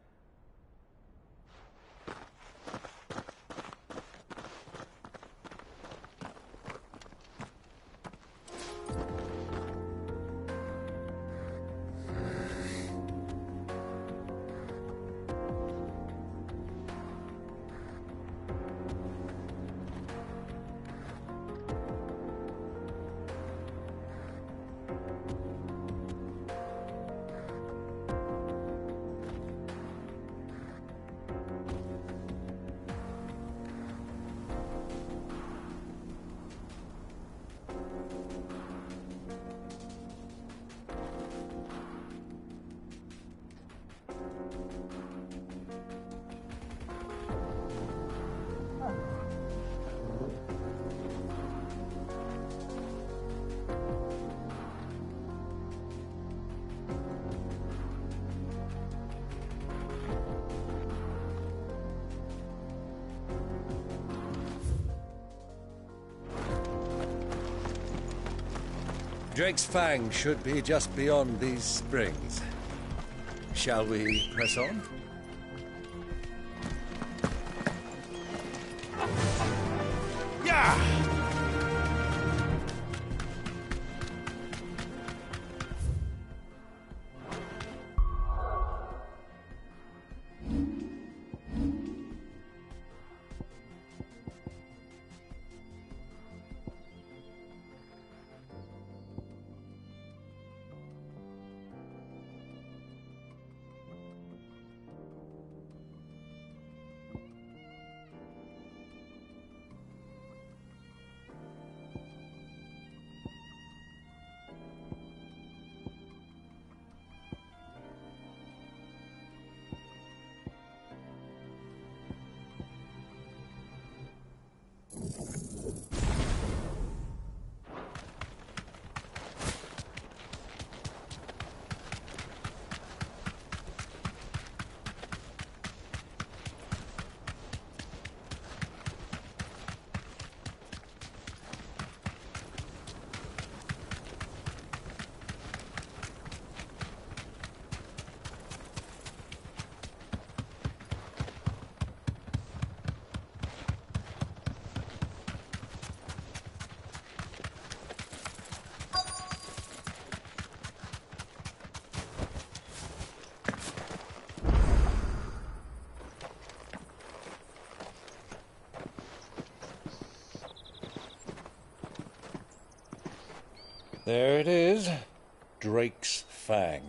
Drake's Fang should be just beyond these springs. Shall we press on? Yeah! There it is. Drake's Fang.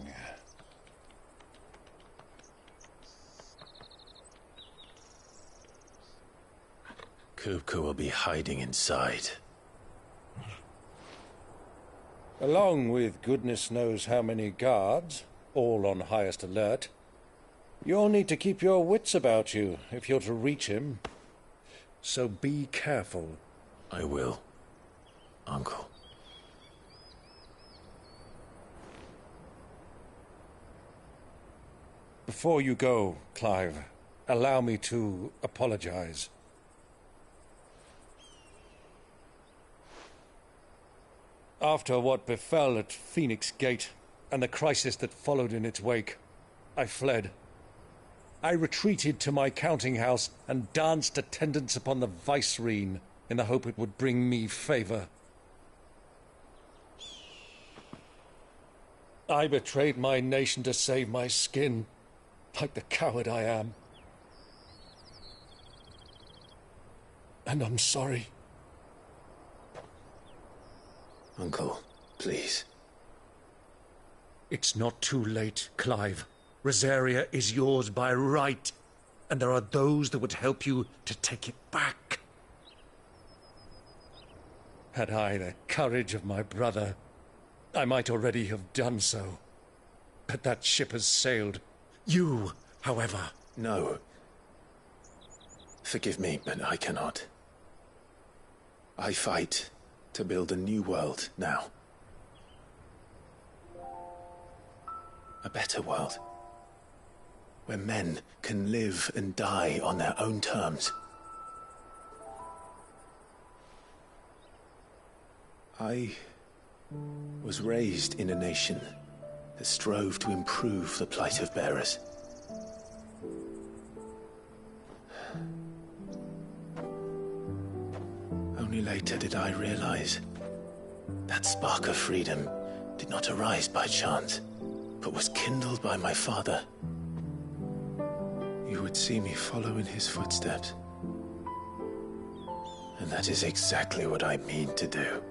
Kupka will be hiding inside. Along with goodness knows how many guards, all on highest alert. You'll need to keep your wits about you if you're to reach him. so be careful. I will, Uncle. Before you go, Clive, allow me to apologize. After what befell at Phoenix Gate, and the crisis that followed in its wake, I fled. I retreated to my counting house and danced attendance upon the vicereine in the hope it would bring me favor. I betrayed my nation to save my skin, like the coward I am. And I'm sorry. Uncle, please. It's not too late, Clive. Rosaria is yours by right, and there are those that would help you to take it back. Had I the courage of my brother, I might already have done so. But that ship has sailed. You, however... No. Forgive me, but I cannot. I fight to build a new world now. A better world. Where men can live and die on their own terms. I was raised in a nation that strove to improve the plight of bearers. Only later did I realize that spark of freedom did not arise by chance, but was kindled by my father. You would see me follow in his footsteps. And that is exactly what I mean to do.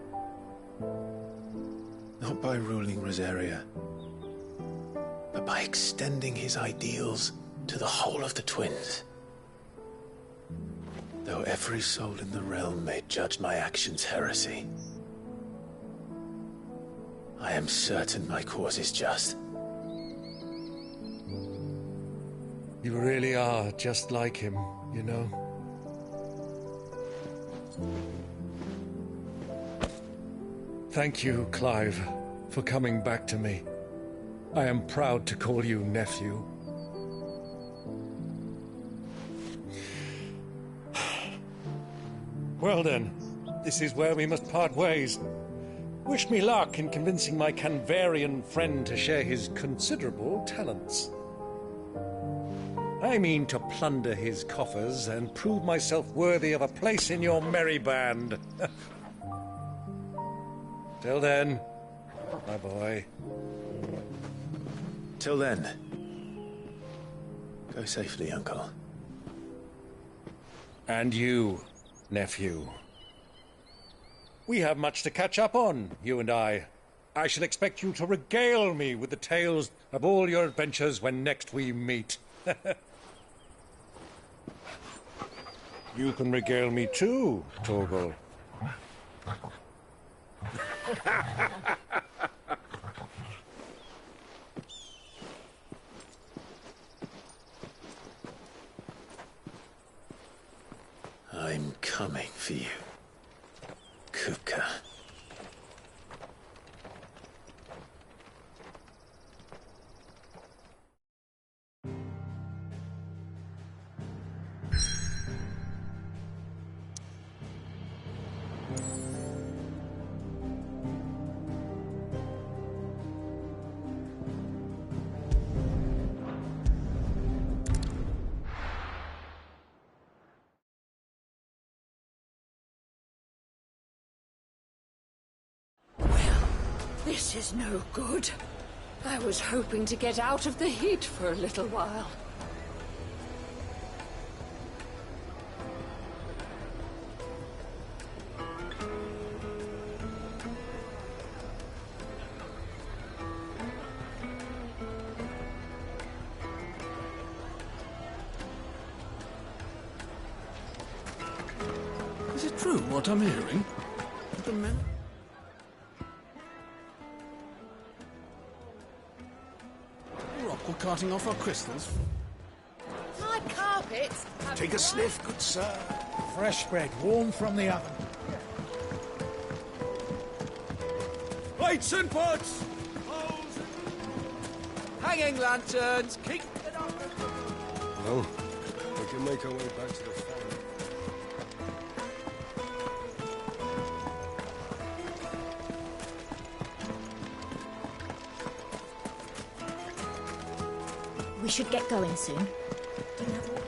Not by ruling Rosaria, but by extending his ideals to the whole of the twins. Though every soul in the realm may judge my actions heresy, I am certain my cause is just. You really are just like him, you know. Thank you, Clive, for coming back to me. I am proud to call you nephew. Well then, this is where we must part ways. Wish me luck in convincing my Canvarian friend to share his considerable talents. I mean to plunder his coffers and prove myself worthy of a place in your merry band. Till then, my boy. Till then, go safely, Uncle. And you, nephew. We have much to catch up on, you and I. I shall expect you to regale me with the tales of all your adventures when next we meet. You can regale me too, Torgal. I'm coming for you, Kupka. This is no good. I was hoping to get out of the heat for a little while. Is it true what I'm hearing? That the men... We're carting off our crystals. My carpets have Take a sniff, good sir. Fresh bread, warm from the oven. Plates and pots! Hanging lanterns, keep it up. Well, we can make our way back to the farm. We should get going soon. Do you have water?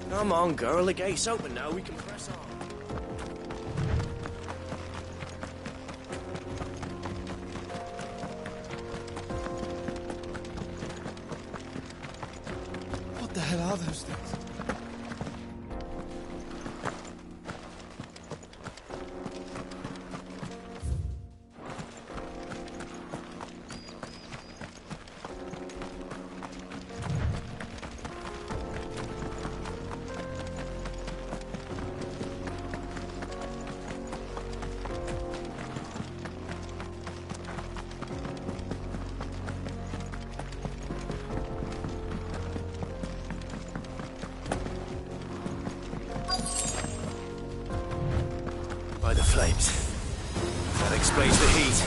Come on, girl, the gate's open now, we can press on. What the hell are those things? By the flames. That explains the heat.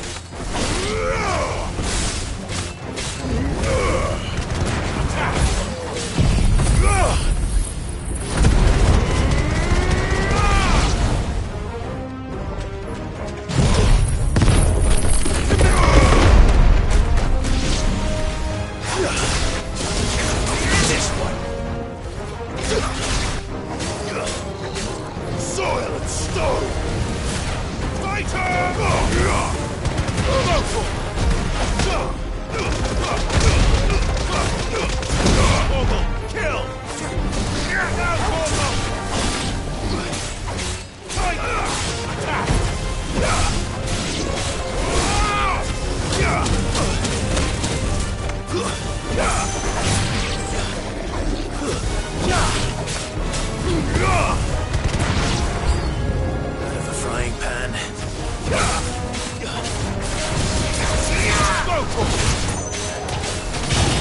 This one. Soil and stone! Kill! Out of the frying pan.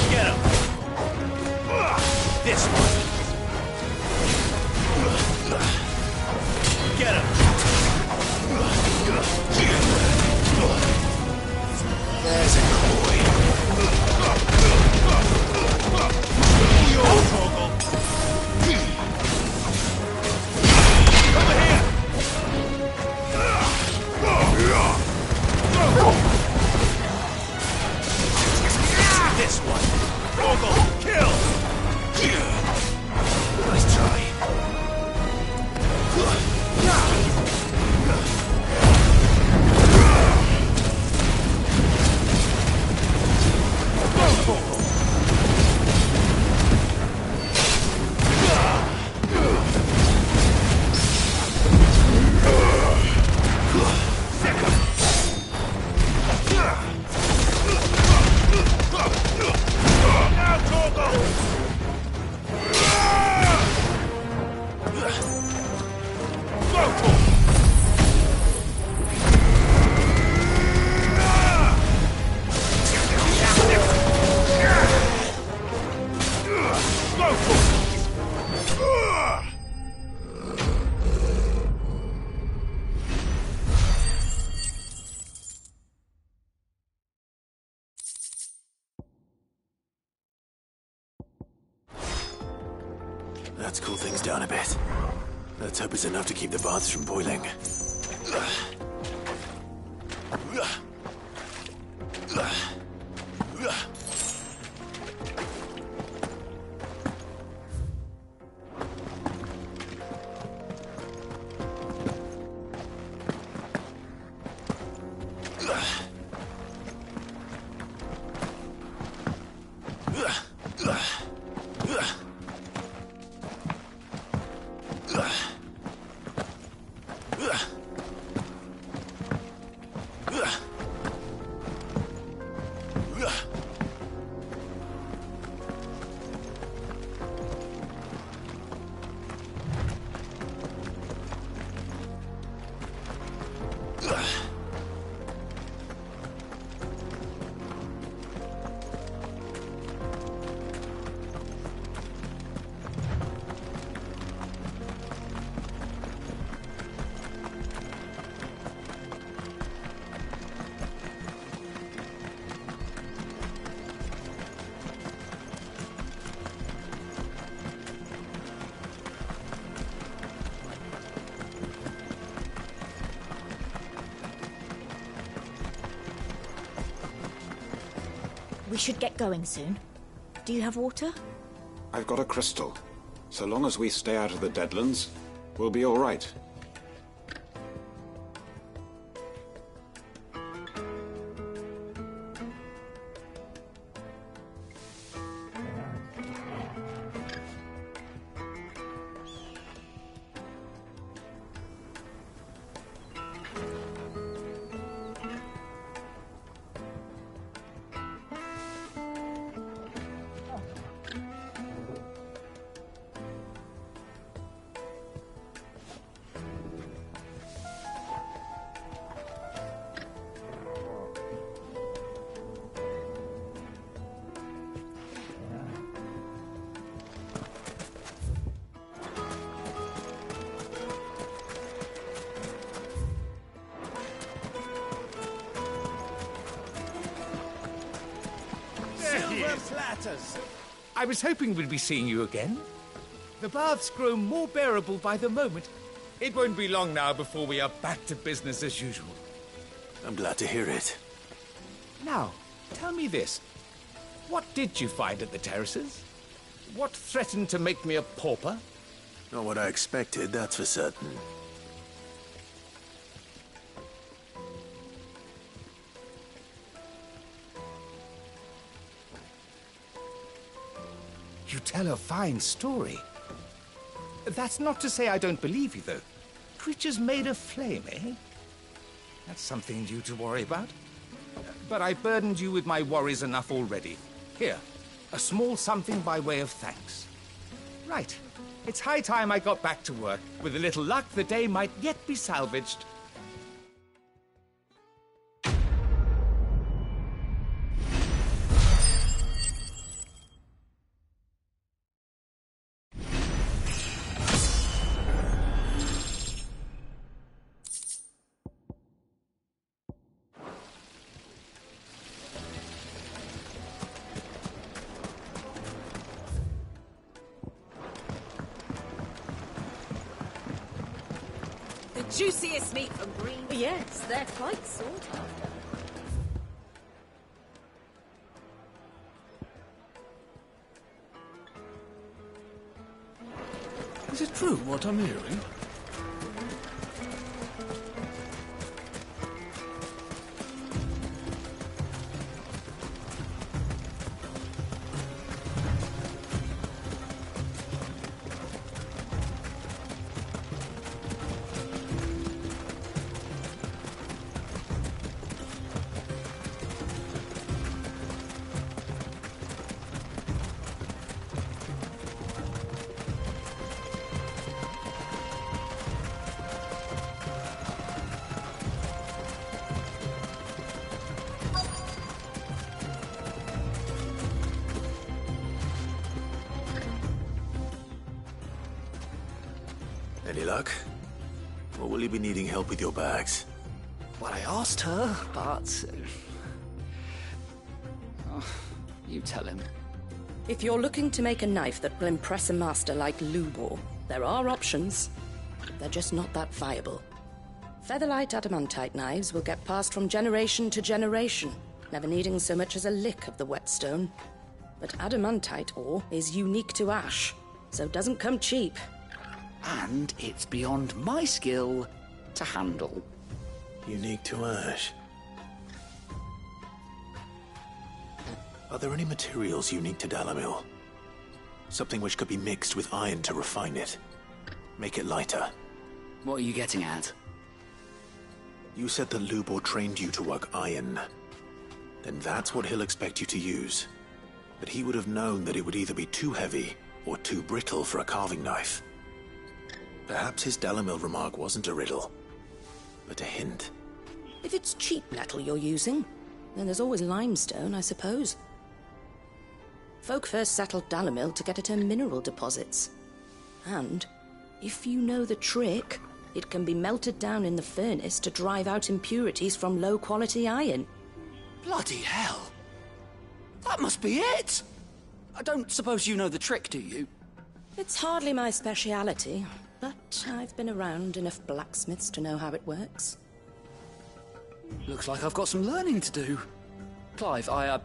Get him! This one! Get him! There's a koi. Over here! This one. Ogle, kill! Nice try. Let's cool things down a bit. Let's hope it's enough to keep the baths from boiling. should get going soon. Do you have water? I've got a crystal. So long as we stay out of the Deadlands, we'll be all right. I was hoping we'd be seeing you again. The baths grow more bearable by the moment. It won't be long now before we are back to business as usual. I'm glad to hear it. Now, tell me this. What did you find at the terraces? What threatened to make me a pauper? Not what I expected, that's for certain. You tell a fine story. That's not to say I don't believe you, though. Creatures made of flame, eh? That's something new to worry about. But I burdened you with my worries enough already. Here, a small something by way of thanks. Right. It's high time I got back to work. With a little luck, the day might yet be salvaged. Juiciest meat from green. Yes, they're quite sought after. Is it true what I'm hearing? Any luck? Or will you be needing help with your bags? Well, I asked her, but... Oh, you tell him. If you're looking to make a knife that will impress a master like Lubor, there are options. They're just not that viable. Featherlight adamantite knives will get passed from generation to generation, never needing so much as a lick of the whetstone. But adamantite ore is unique to ash, so it doesn't come cheap. And it's beyond my skill to handle. Unique to ash. Are there any materials unique to Dalamil? Something which could be mixed with iron to refine it. Make it lighter. What are you getting at? You said that Lubor trained you to work iron. Then that's what he'll expect you to use. But he would have known that it would either be too heavy or too brittle for a carving knife. Perhaps his Dalamil remark wasn't a riddle, but a hint. If it's cheap metal you're using, then there's always limestone, I suppose. Folk first settled Dalamil to get at her mineral deposits. And, if you know the trick, it can be melted down in the furnace to drive out impurities from low-quality iron. Bloody hell! That must be it! I don't suppose you know the trick, do you? It's hardly my speciality, but I've been around enough blacksmiths to know how it works. Looks like I've got some learning to do. Clive, I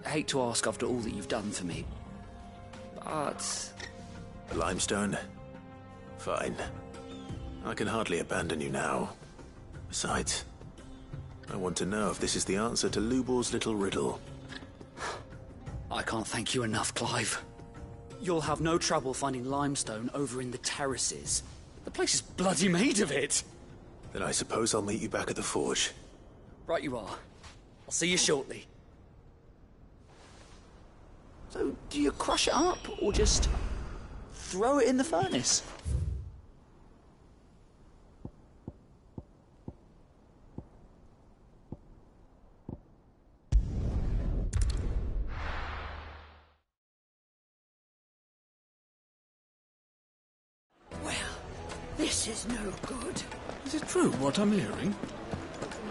hate to ask after all that you've done for me, but... Limestone? Fine. I can hardly abandon you now. Besides, I want to know if this is the answer to Lubor's little riddle. I can't thank you enough, Clive. You'll have no trouble finding limestone over in the terraces. The place is bloody made of it. Then I suppose I'll meet you back at the forge. Right you are. I'll see you shortly. So, do you crush it up, or just throw it in the furnace? Well, this is no good. Is it true what I'm hearing?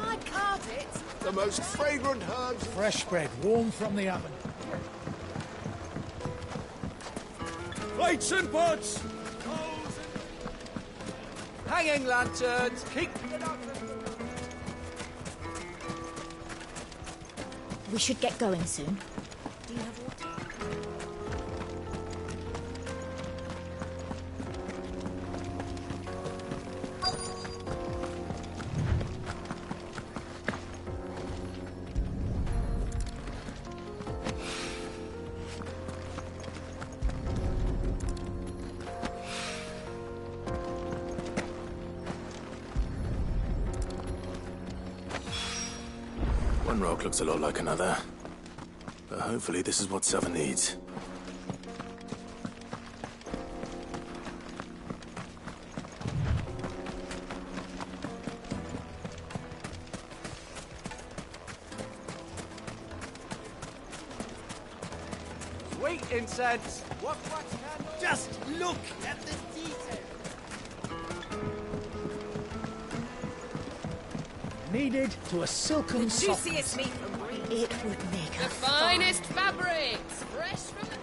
I carved it. The most fragrant herbs. Fresh bread, warm from the oven. Plates and pots! Hanging lanterns, keep... We should get going soon. Do you have water? One rock looks a lot like another. But hopefully this is what Sava needs. Sweet incense! What can... Just look at the detail. Needed to a silken The juiciest meat from Greece. It would make The finest fabrics, fresh from the...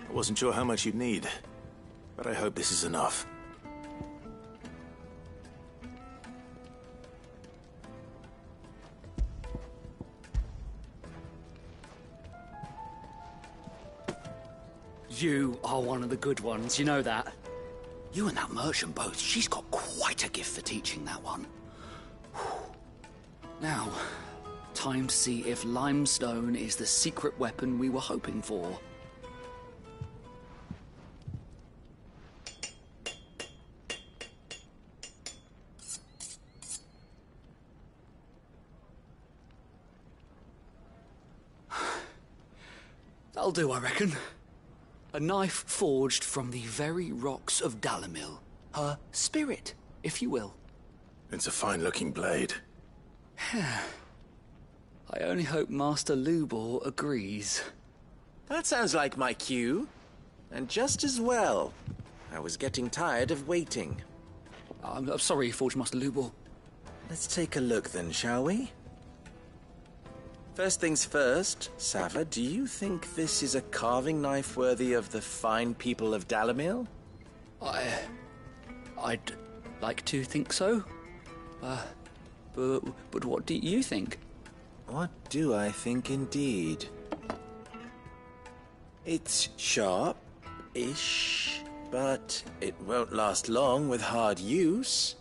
I wasn't sure how much you'd need, but I hope this is enough. You are one of the good ones, you know that. You and that merchant both, she's got quite a gift for teaching that one. Now, time to see if limestone is the secret weapon we were hoping for. That'll do, I reckon. A knife forged from the very rocks of Dalimil. Her spirit, if you will. It's a fine-looking blade. I only hope Master Lubor agrees. That sounds like my cue. And just as well. I was getting tired of waiting. I'm sorry, Forge Master Lubor. Let's take a look then, shall we? First things first, Sava, do you think this is a carving knife worthy of the fine people of Dalimil? I'd like to think so. But what do you think? What do I think indeed? It's sharp-ish, but it won't last long with hard use.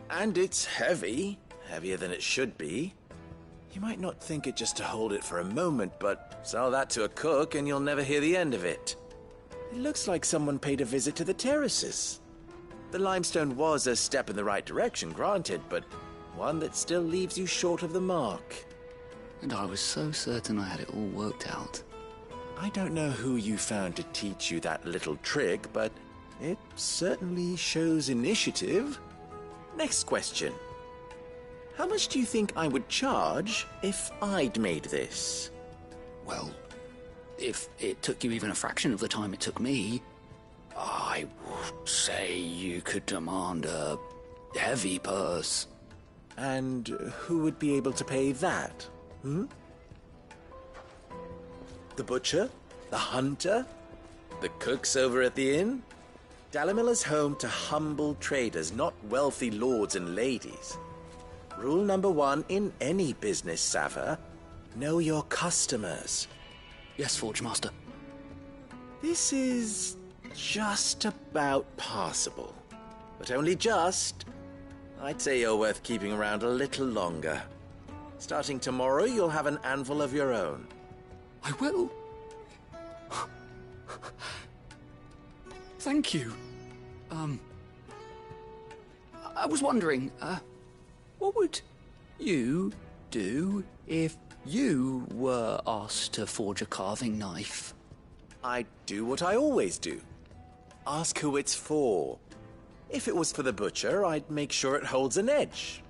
And it's heavy, heavier than it should be. You might not think it just to hold it for a moment, but sell that to a cook and you'll never hear the end of it. It looks like someone paid a visit to the terraces. The limestone was a step in the right direction, granted, but one that still leaves you short of the mark. And I was so certain I had it all worked out. I don't know who you found to teach you that little trick, but it certainly shows initiative. Next question. How much do you think I would charge if I'd made this? Well, if it took you even a fraction of the time it took me, I would say you could demand a heavy purse. And who would be able to pay that? The butcher? The hunter? The cooks over at the inn? Dalimil is home to humble traders, not wealthy lords and ladies. Rule number 1 in any business, Sava. Know your customers. Yes, Forge Master. This is just about passable. But only just. I'd say you're worth keeping around a little longer. Starting tomorrow, you'll have an anvil of your own. I will. Thank you. I was wondering, what would you do if you were asked to forge a carving knife? I'd do what I always do. Ask who it's for. If it was for the butcher, I'd make sure it holds an edge.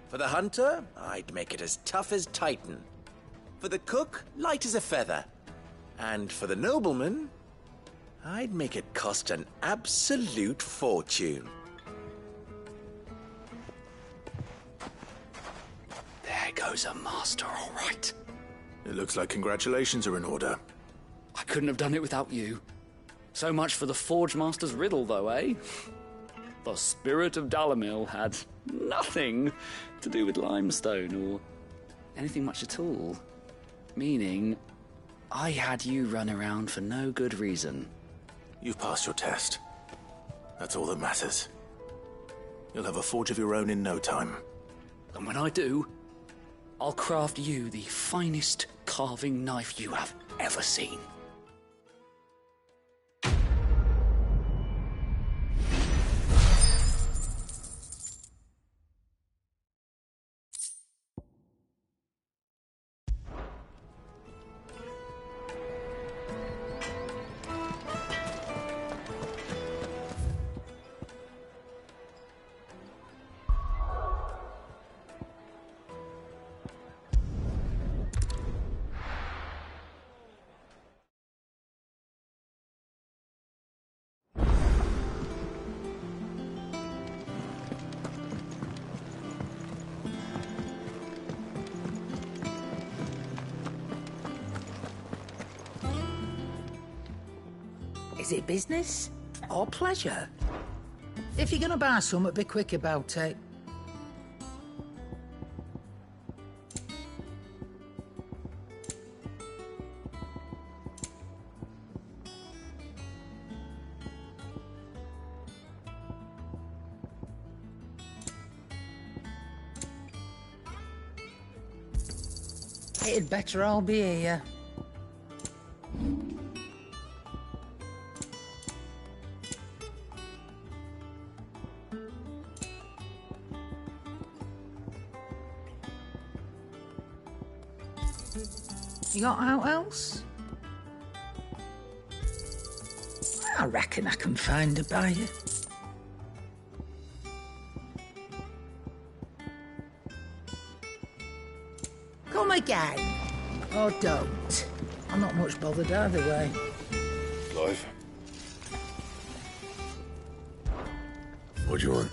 For the hunter, I'd make it as tough as Titan. For the cook, light as a feather. And for the nobleman, I'd make it cost an absolute fortune. There goes a master, all right. It looks like congratulations are in order. I couldn't have done it without you. So much for the Forge Master's riddle, though, eh? The spirit of Dalamil had nothing to do with limestone or anything much at all. Meaning, I had you run around for no good reason. You've passed your test. That's all that matters. You'll have a forge of your own in no time. And when I do, I'll craft you the finest carving knife you have ever seen. Is it business or pleasure? If you're gonna buy something, be quick about it. It'd better all be here. You got out else? I reckon I can find a buyer. Come again. Or don't. I'm not much bothered either way. Clive? What do you want?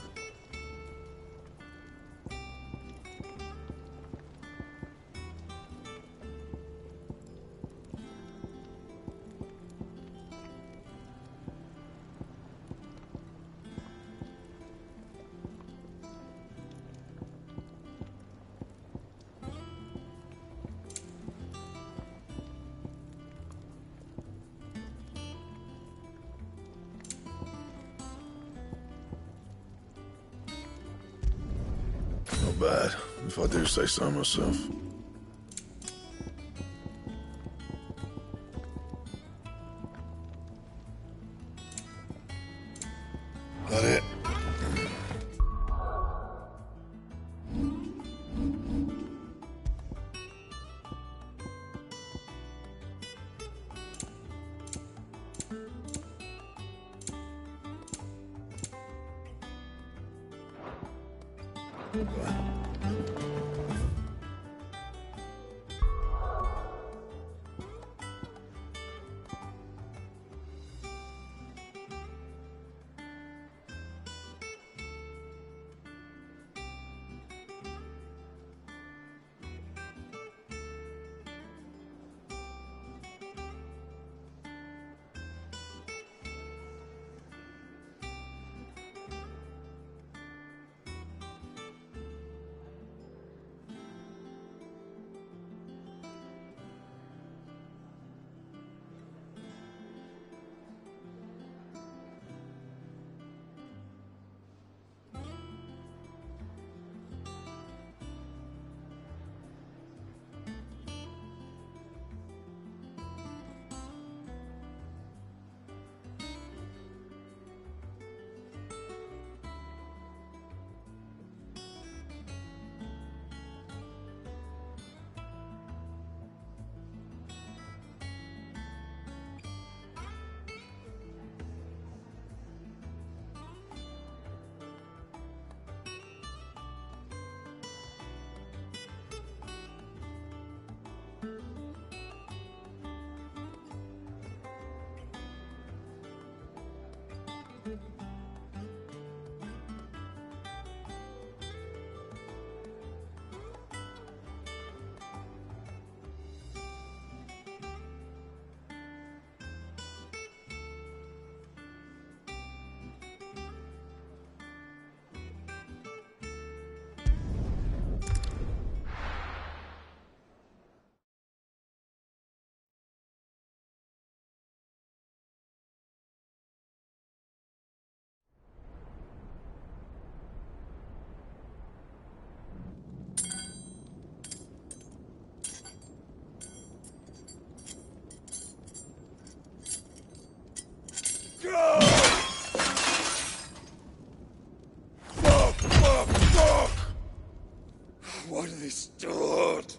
Not bad, if I do say so myself. That it? What are they stored?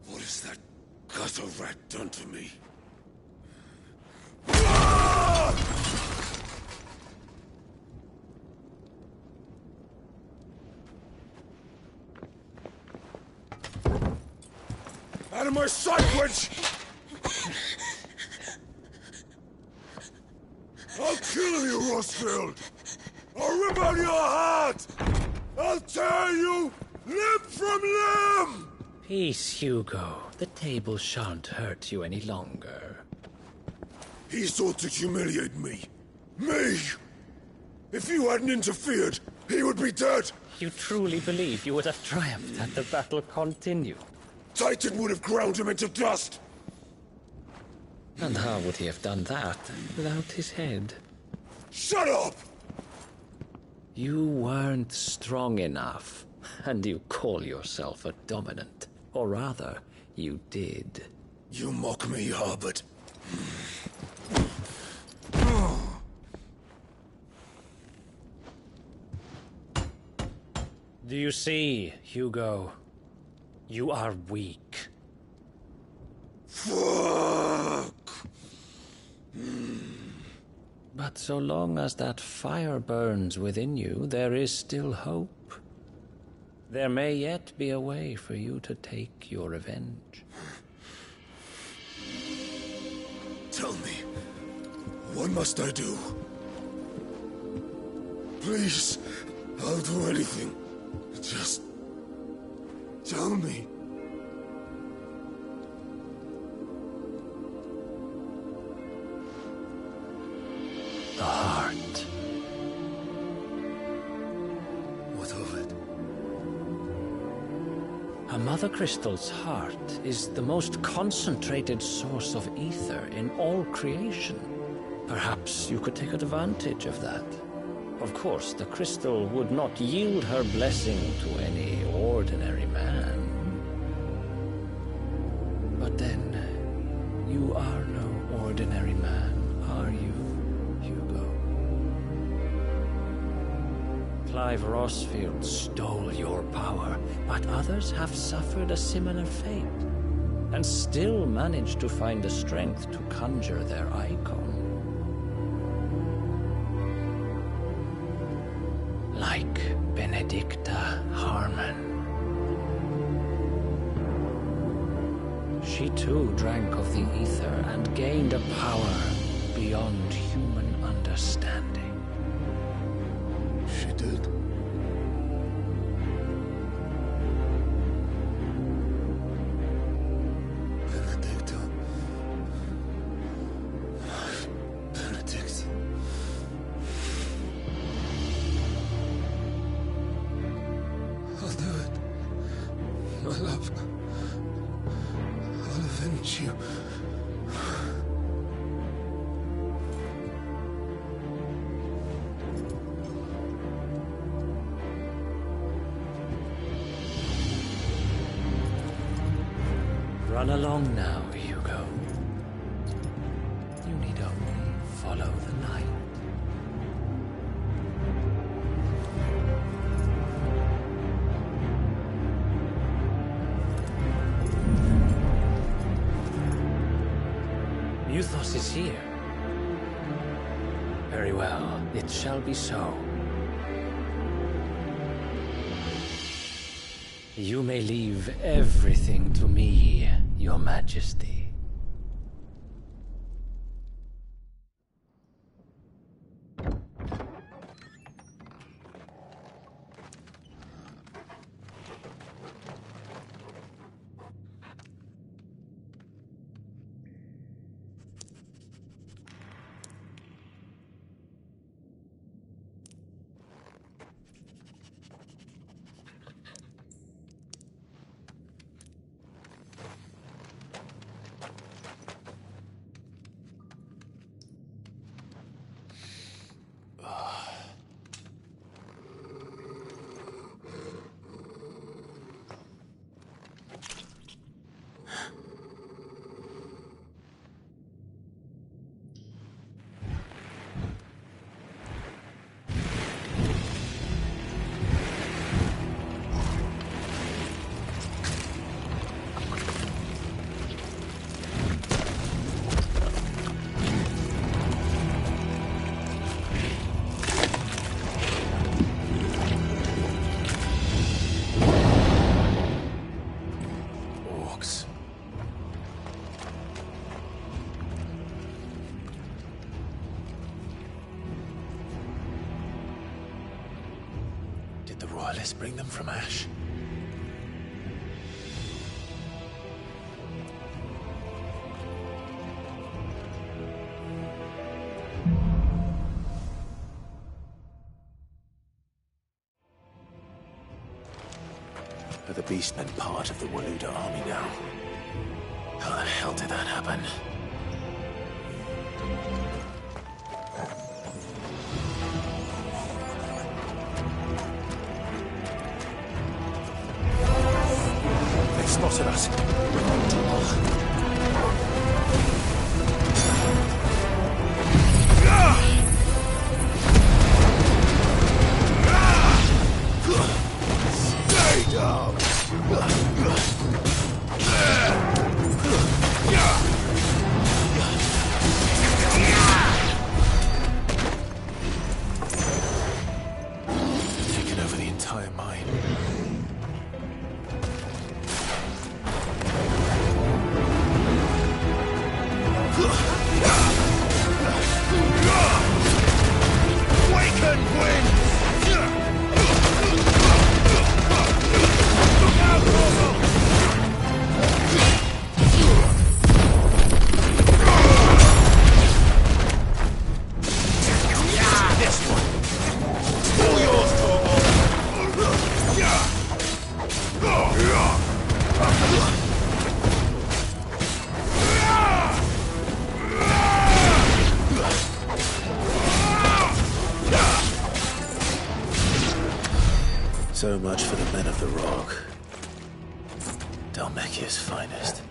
What has that gutter rat done to me? Out of my sight, witch! I'll kill you, Rosfield! I'll rip out your heart! I'll tear you limb from limb! Peace, Hugo. The table shan't hurt you any longer. He sought to humiliate me. Me! If you hadn't interfered, he would be dead! You truly believe you would have triumphed had the battle continued? Titan would have ground him into dust! And how would he have done that without his head? Shut up! You weren't strong enough, and you call yourself a dominant. Or rather, you did. You mock me, Harbert. Do you see, Hugo? You are weak. Fuck! But so long as that fire burns within you, there is still hope. There may yet be a way for you to take your revenge. Tell me, what must I do? Please, I'll do anything. Just tell me. The heart. What of it? A Mother Crystal's heart is the most concentrated source of ether in all creation. Perhaps you could take advantage of that. Of course, the crystal would not yield her blessing to any ordinary man. But then, you are no ordinary man, are you, Hugo? Clive Rosfield stole your power, but others have suffered a similar fate, and still managed to find the strength to conjure their icon. Like Benedicta Harmon. She too drank of the ether and gained a power beyond human understanding. She did. Benedicta. Benedict. I'll do it. My love. I'll avenge you. Run along now, Hugo. You need only follow the light. Muthos is here. Very well, it shall be so. You may leave everything to me, Your Majesty. Let's bring them from Ash. Are the Beastmen part of the Waluda army now? How the hell did that happen? Spotted us. Stay down. Taking over the entire mine. So much for the men of the Rock. Dhalmekia's finest.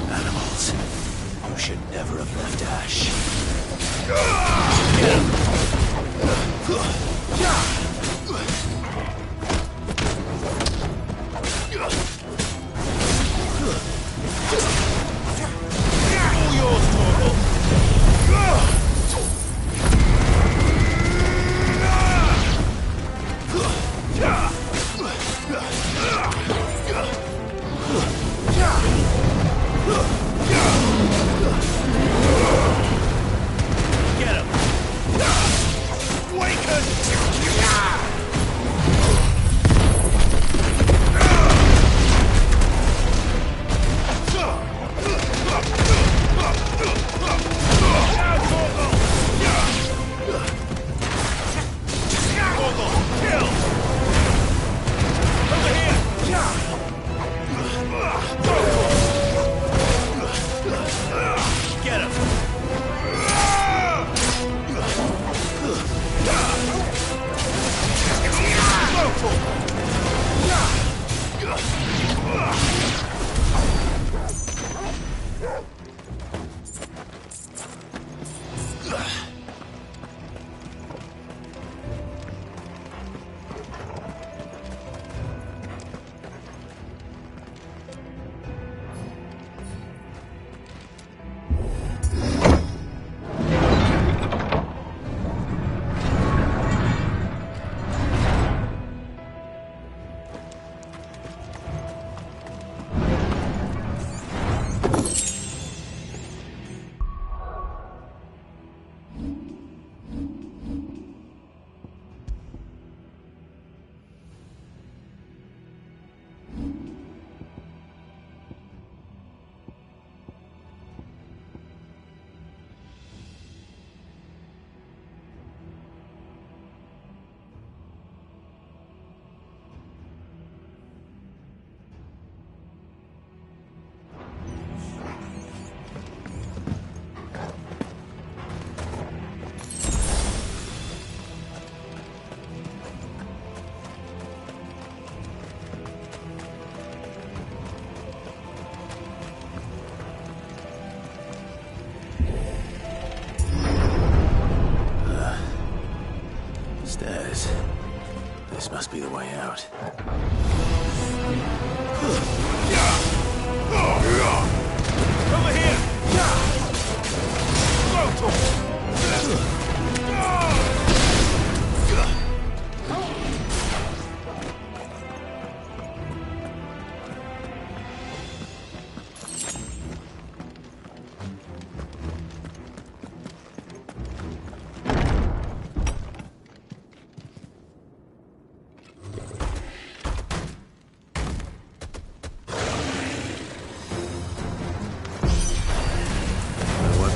Animals, you should never have left Ash. All yours, Torgal. it. This must be the way out. Over here!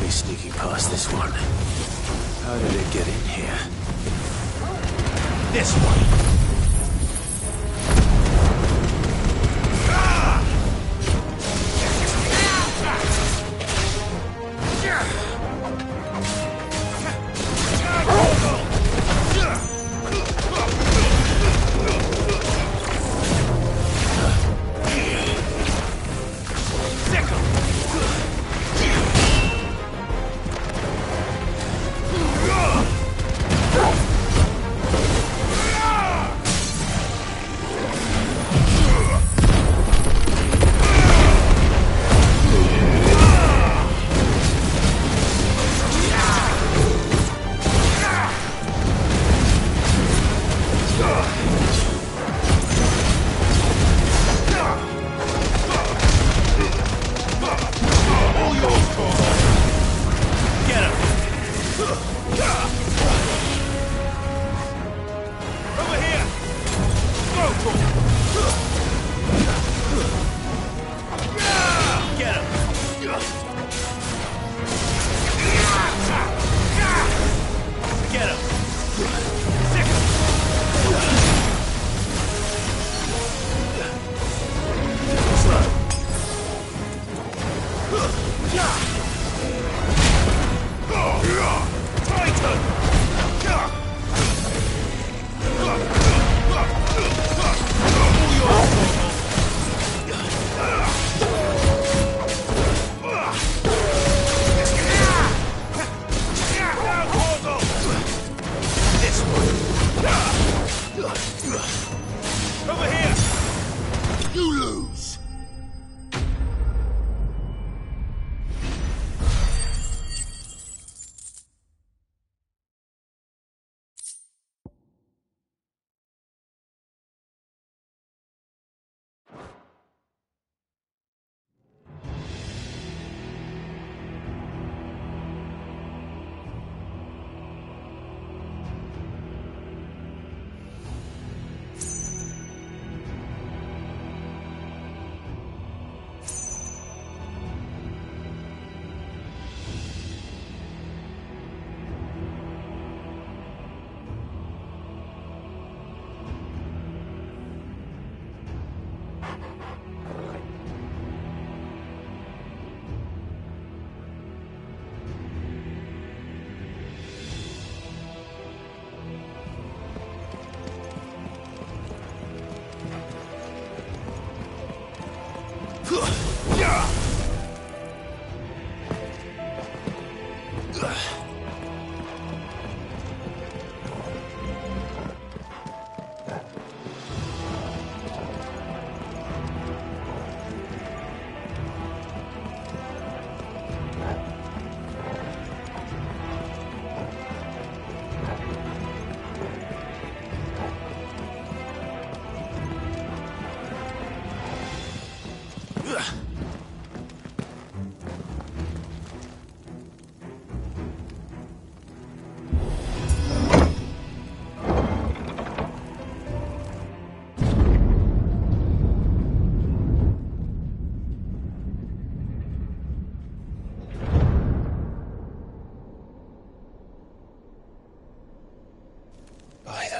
Sneaking past this one. How did it get in here? This one!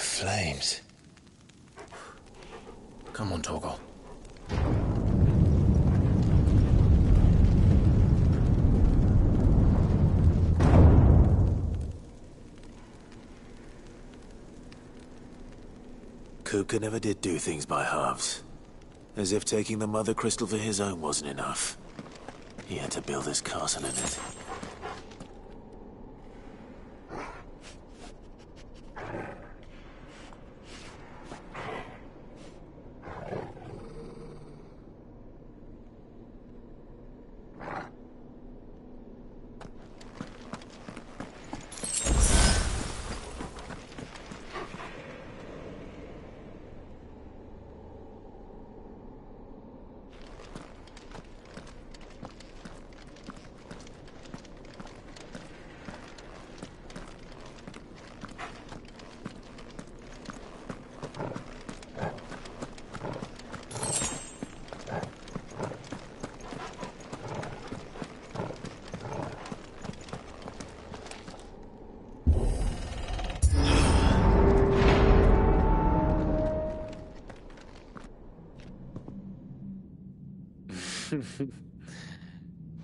Flames. Come on, Torgal. Kupka never did do things by halves. As if taking the Mother Crystal for his own wasn't enough. He had to build his castle in it.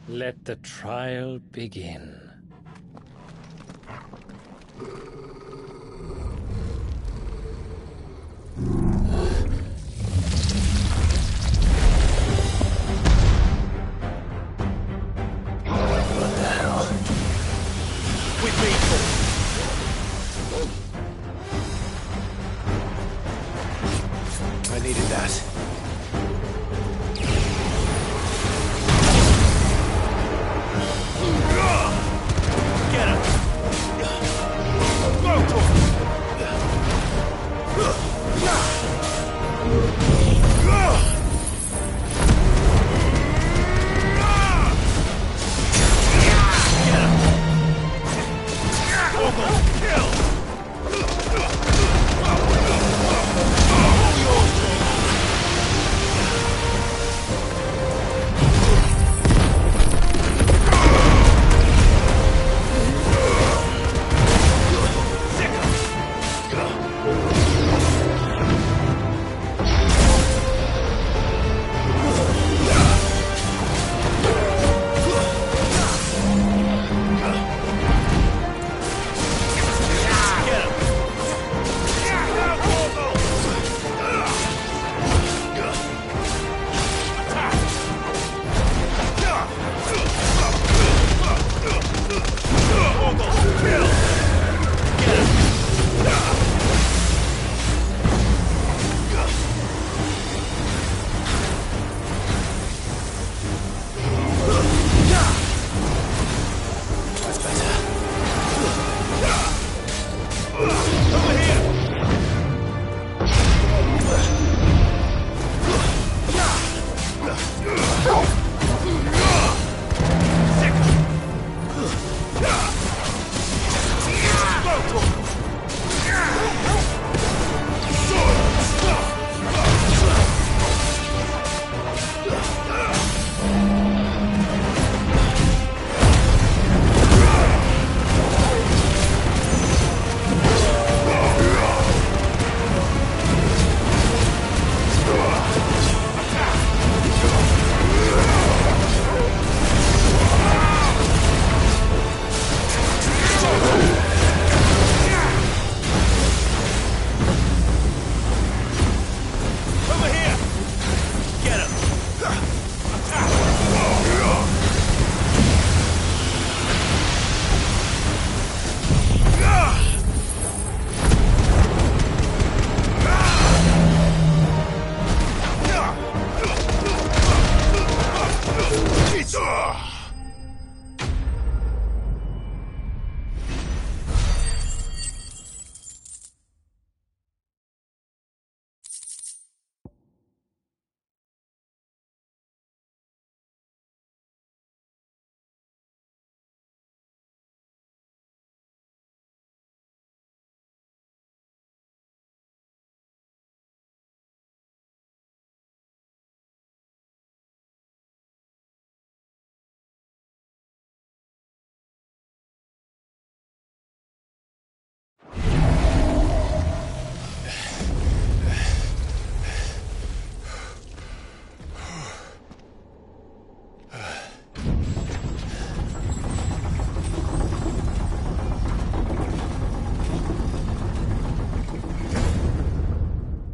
Let the trial begin. What the hell? With me! I needed that. Get him! Go for it!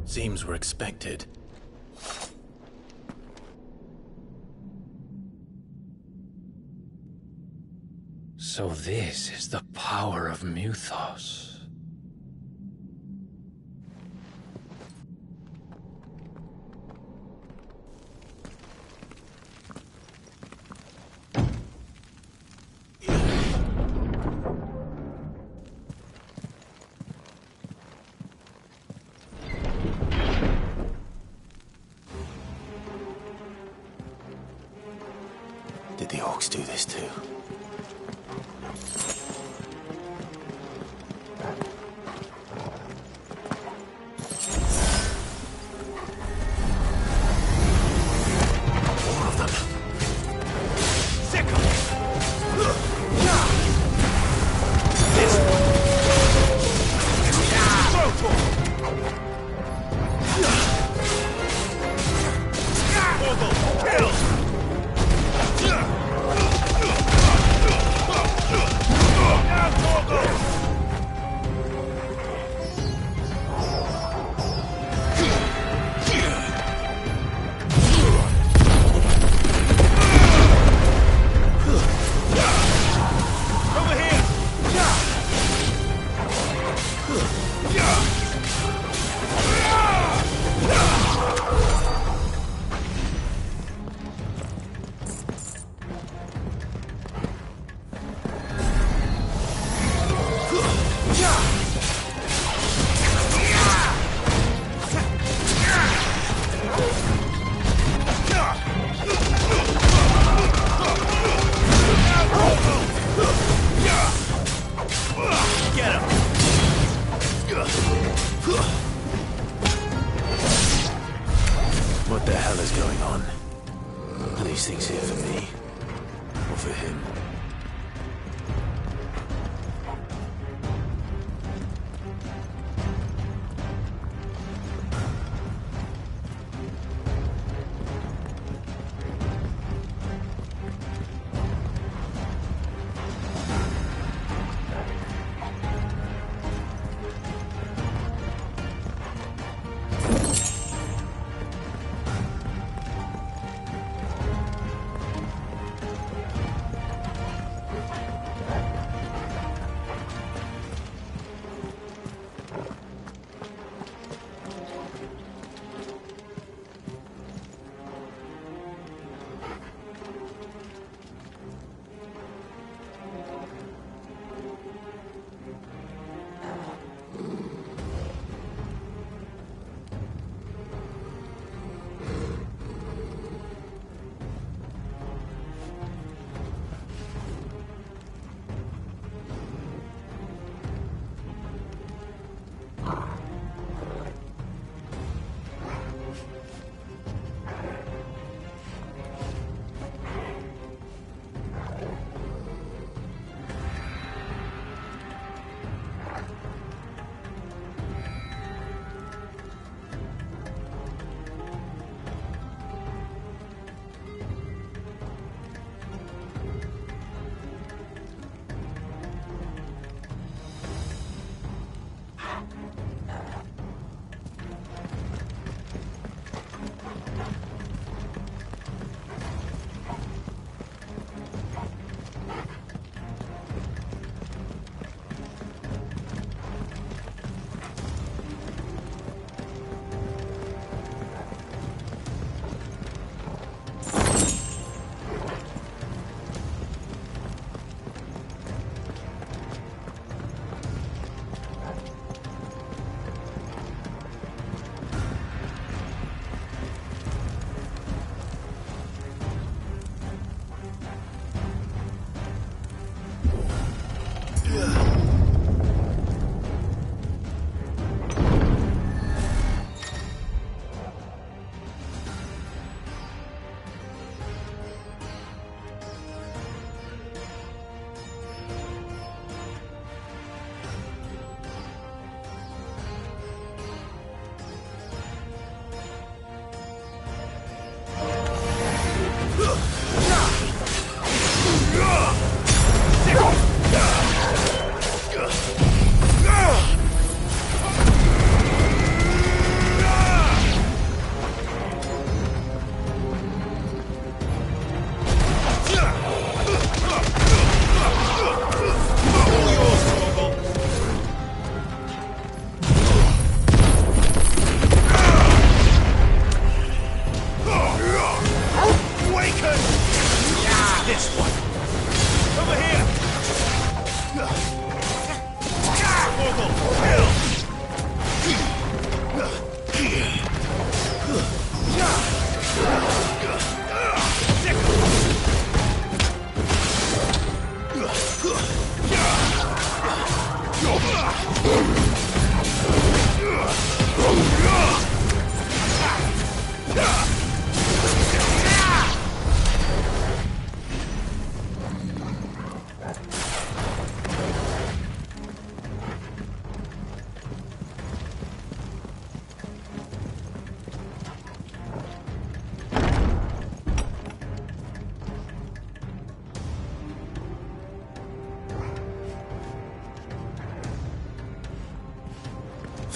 Seems we're expected. So this is the power of Muthos. Did the orcs do this too? More of them. Sick 'em! Kill! What the hell is going on? Are these things here for me? Or for him?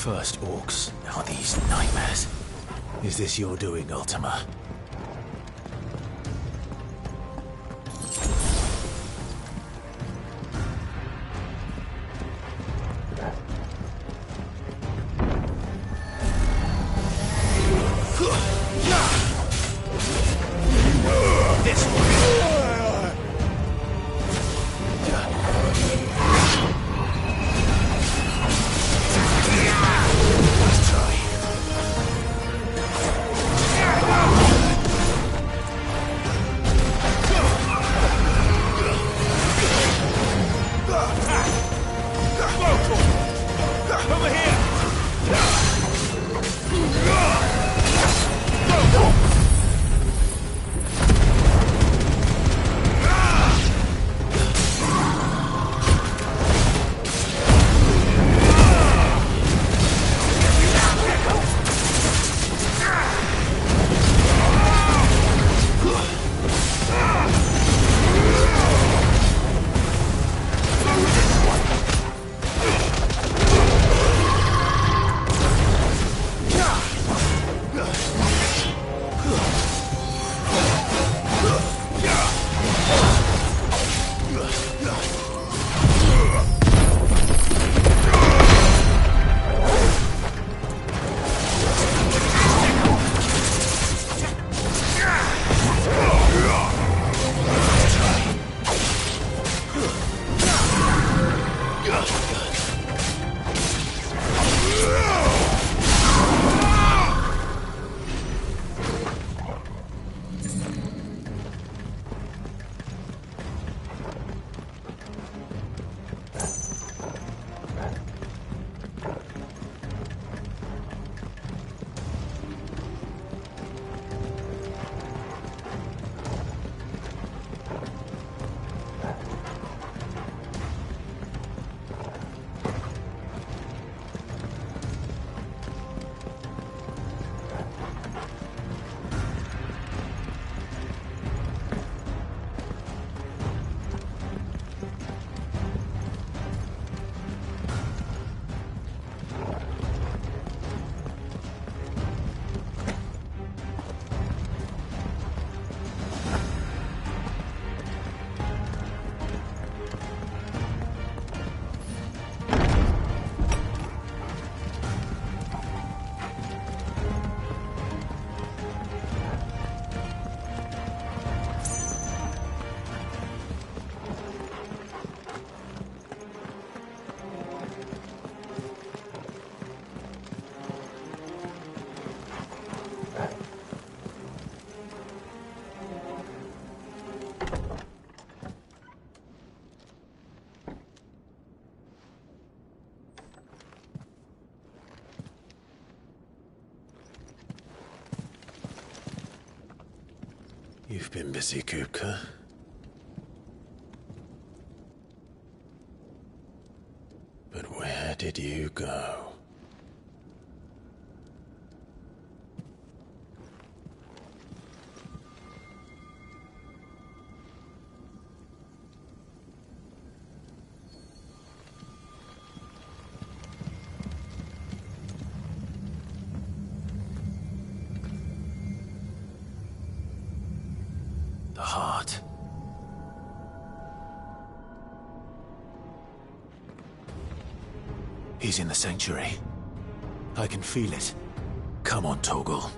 First orcs, now these nightmares. Is this your doing, Ultima? Let's try. You've been busy, Kupka. But where did you go? The heart. He's in the sanctuary. I can feel it. Come on, Torgal.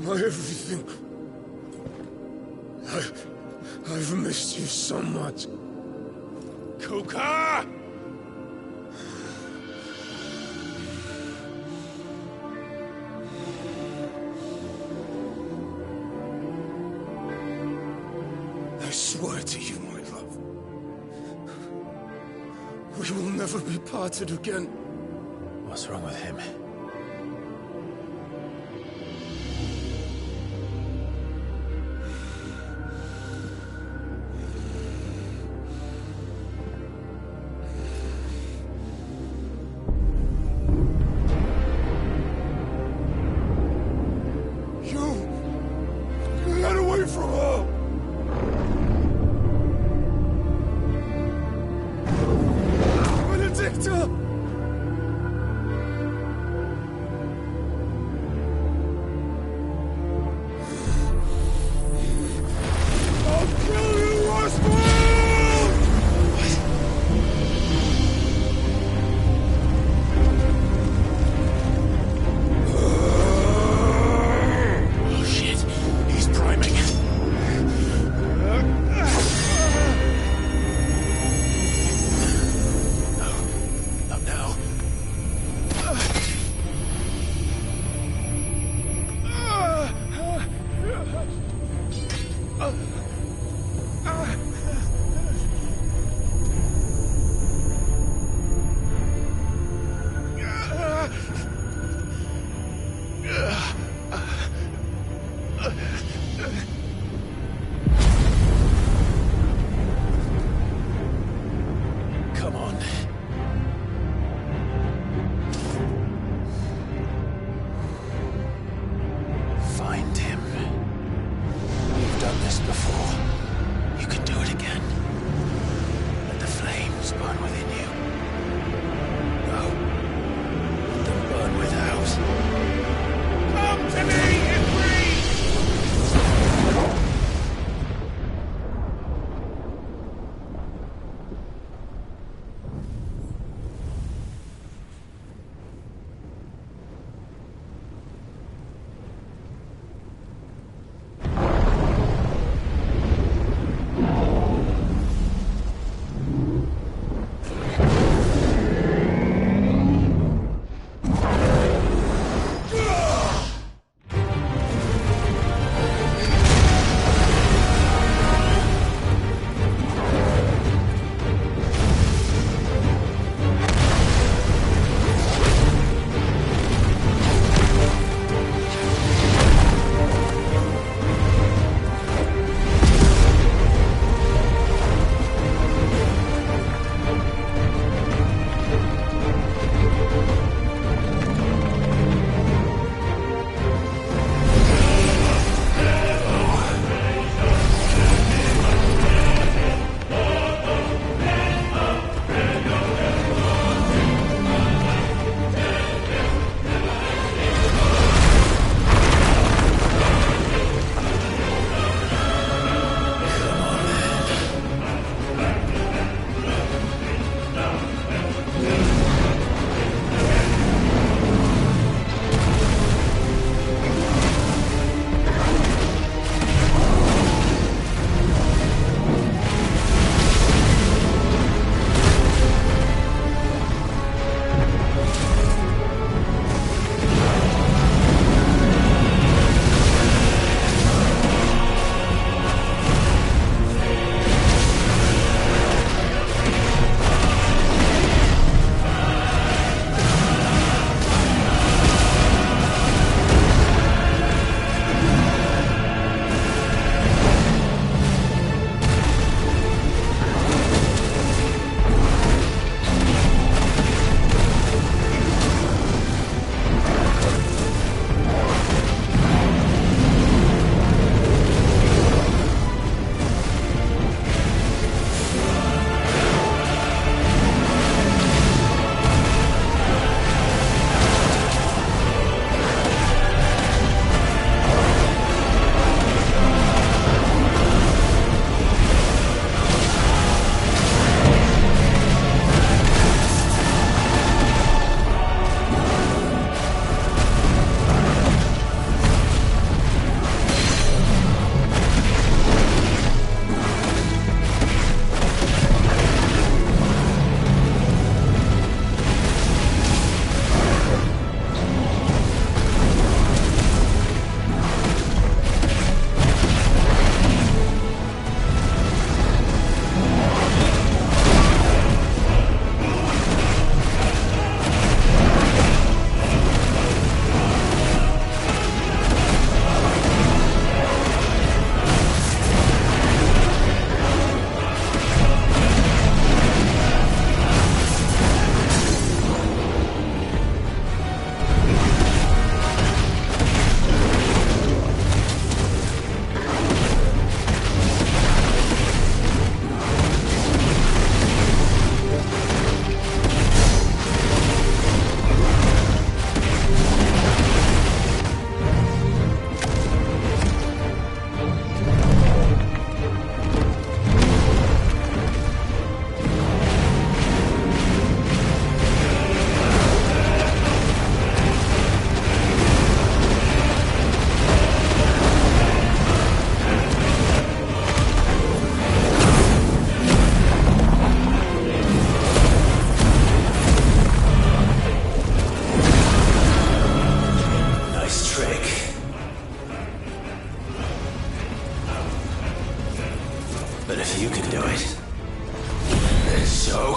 My everything. I've missed you so much. Kuka! I swear to you, my love, we will never be parted again. What's wrong with him? Get away from her! Benedicta!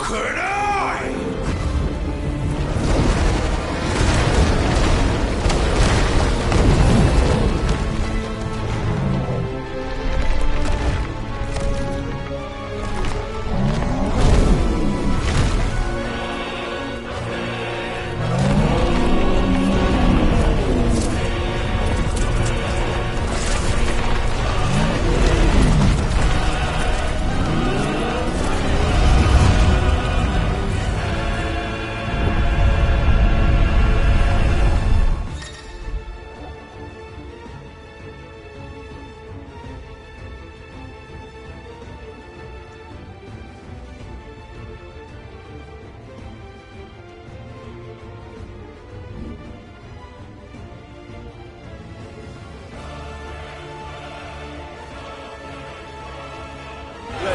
could I?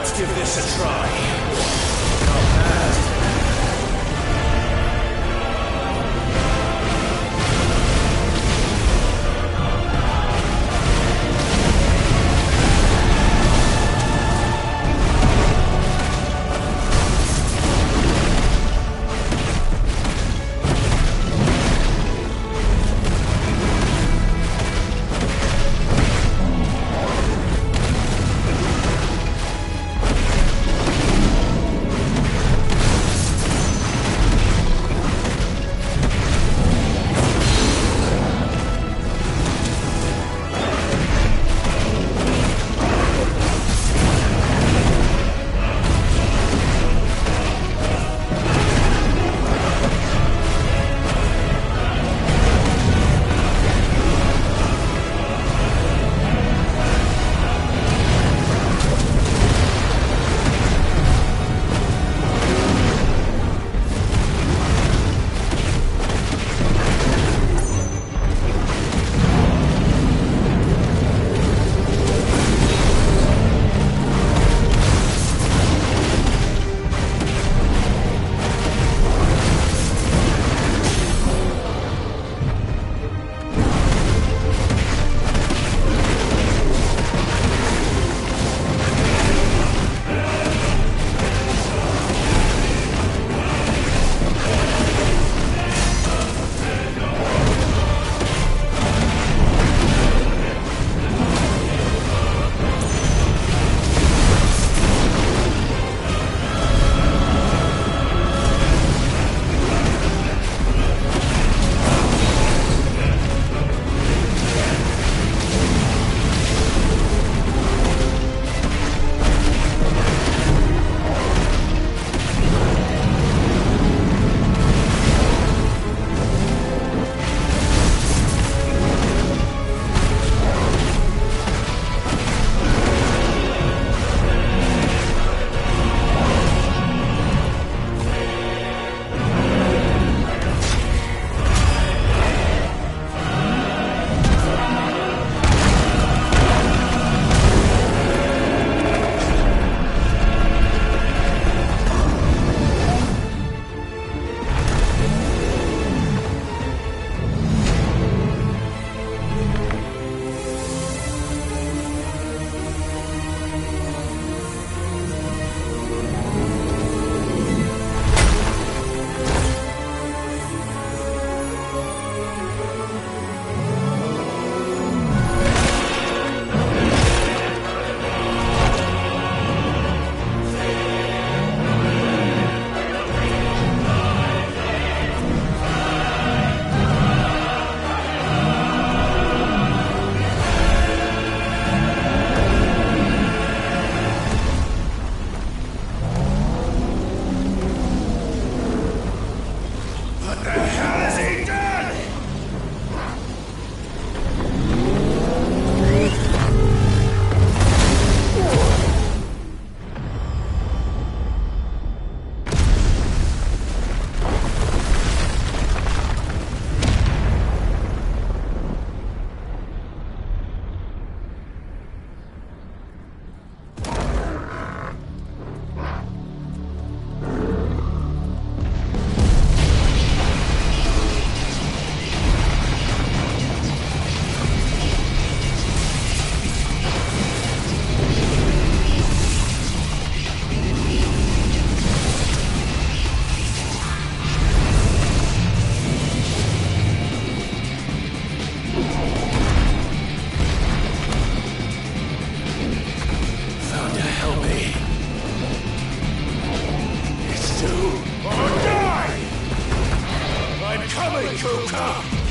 Let's give this a try. to or die! I'm coming, Kuka!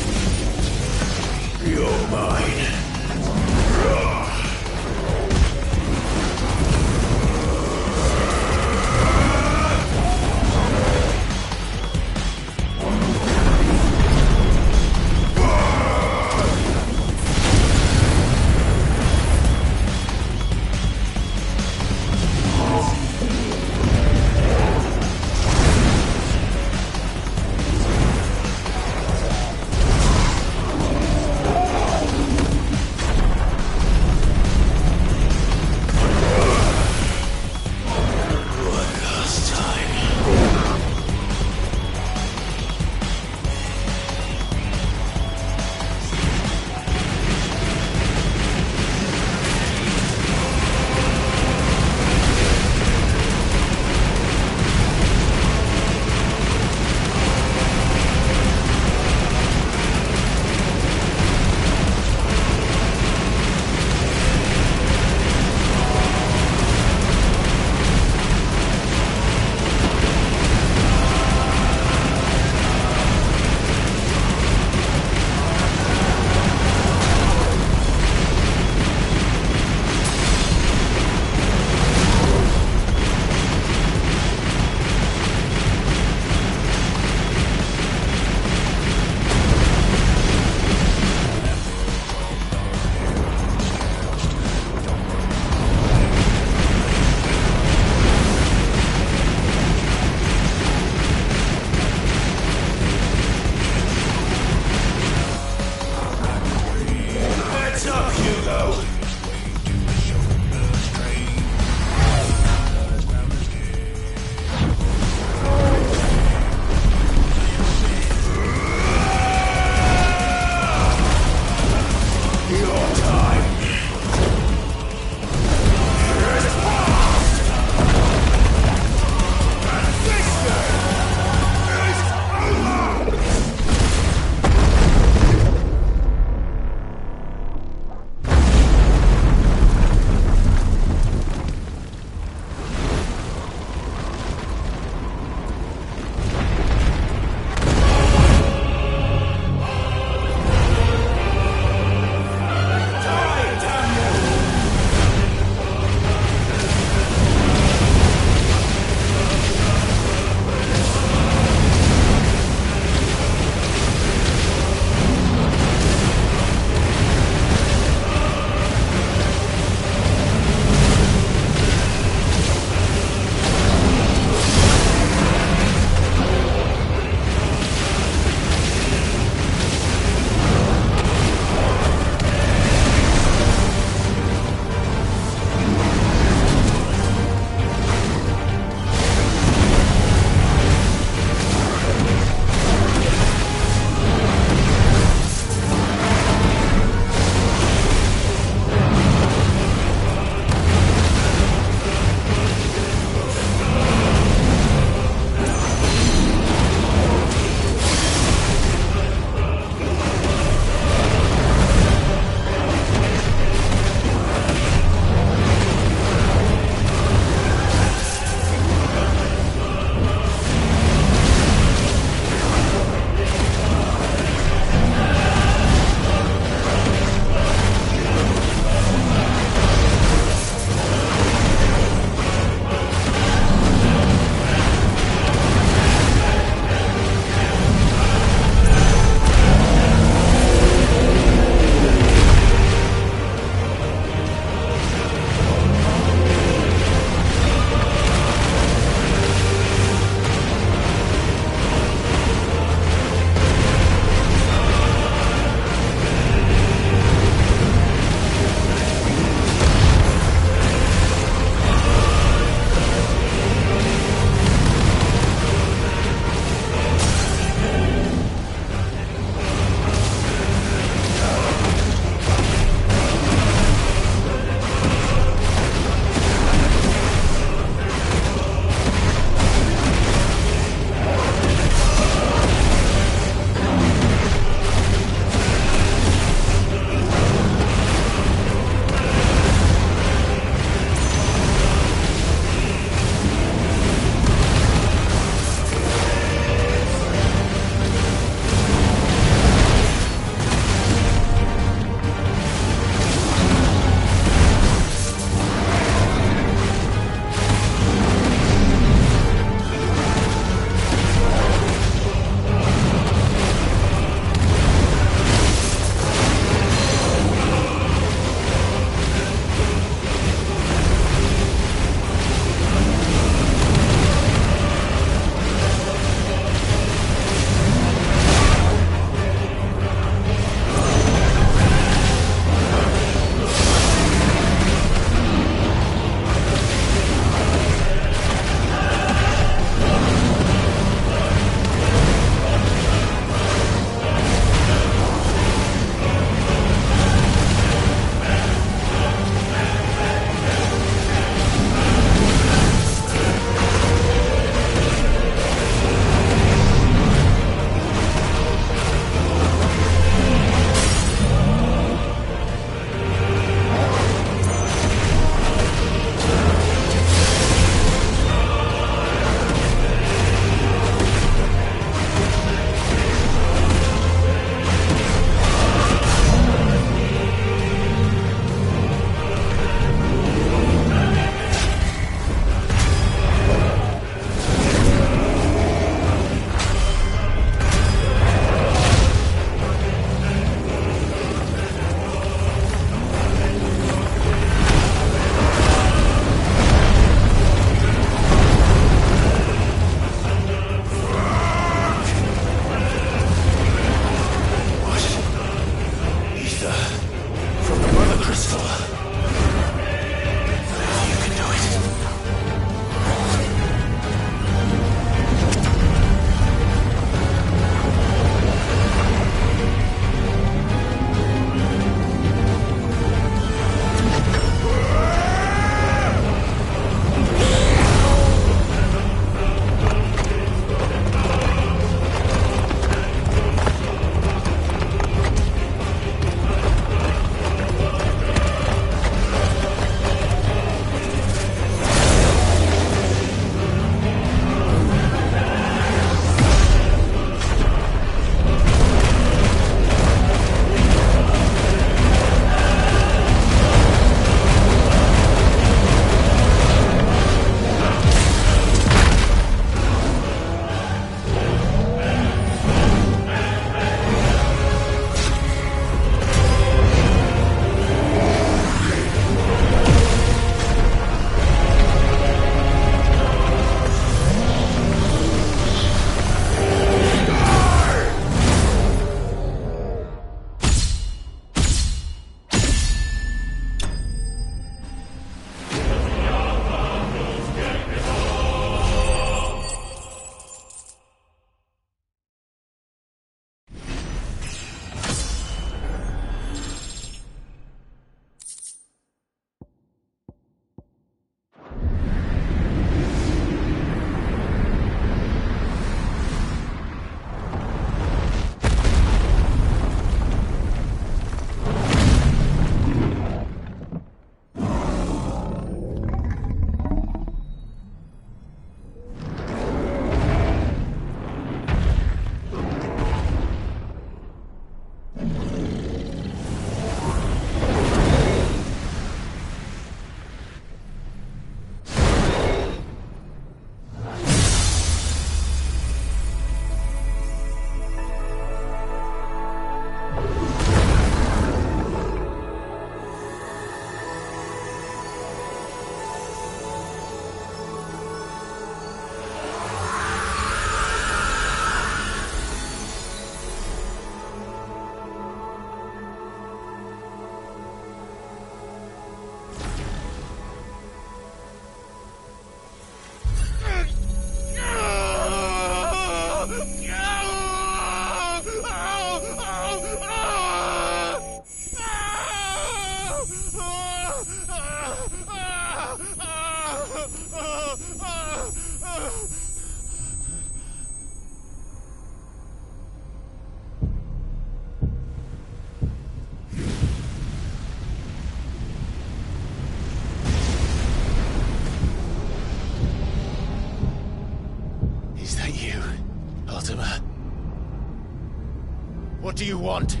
do you want?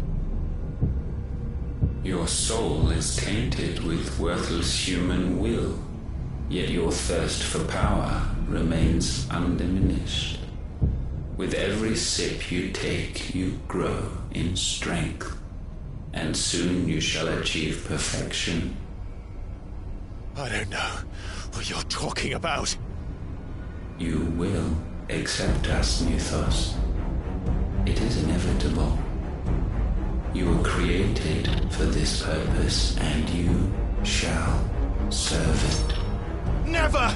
Your soul is tainted with worthless human will, yet your thirst for power remains undiminished. With every sip you take, you grow in strength, and soon you shall achieve perfection. I don't know what you're talking about. You will accept us, Mythos. It is inevitable. You were created for this purpose, and you shall serve it. Never!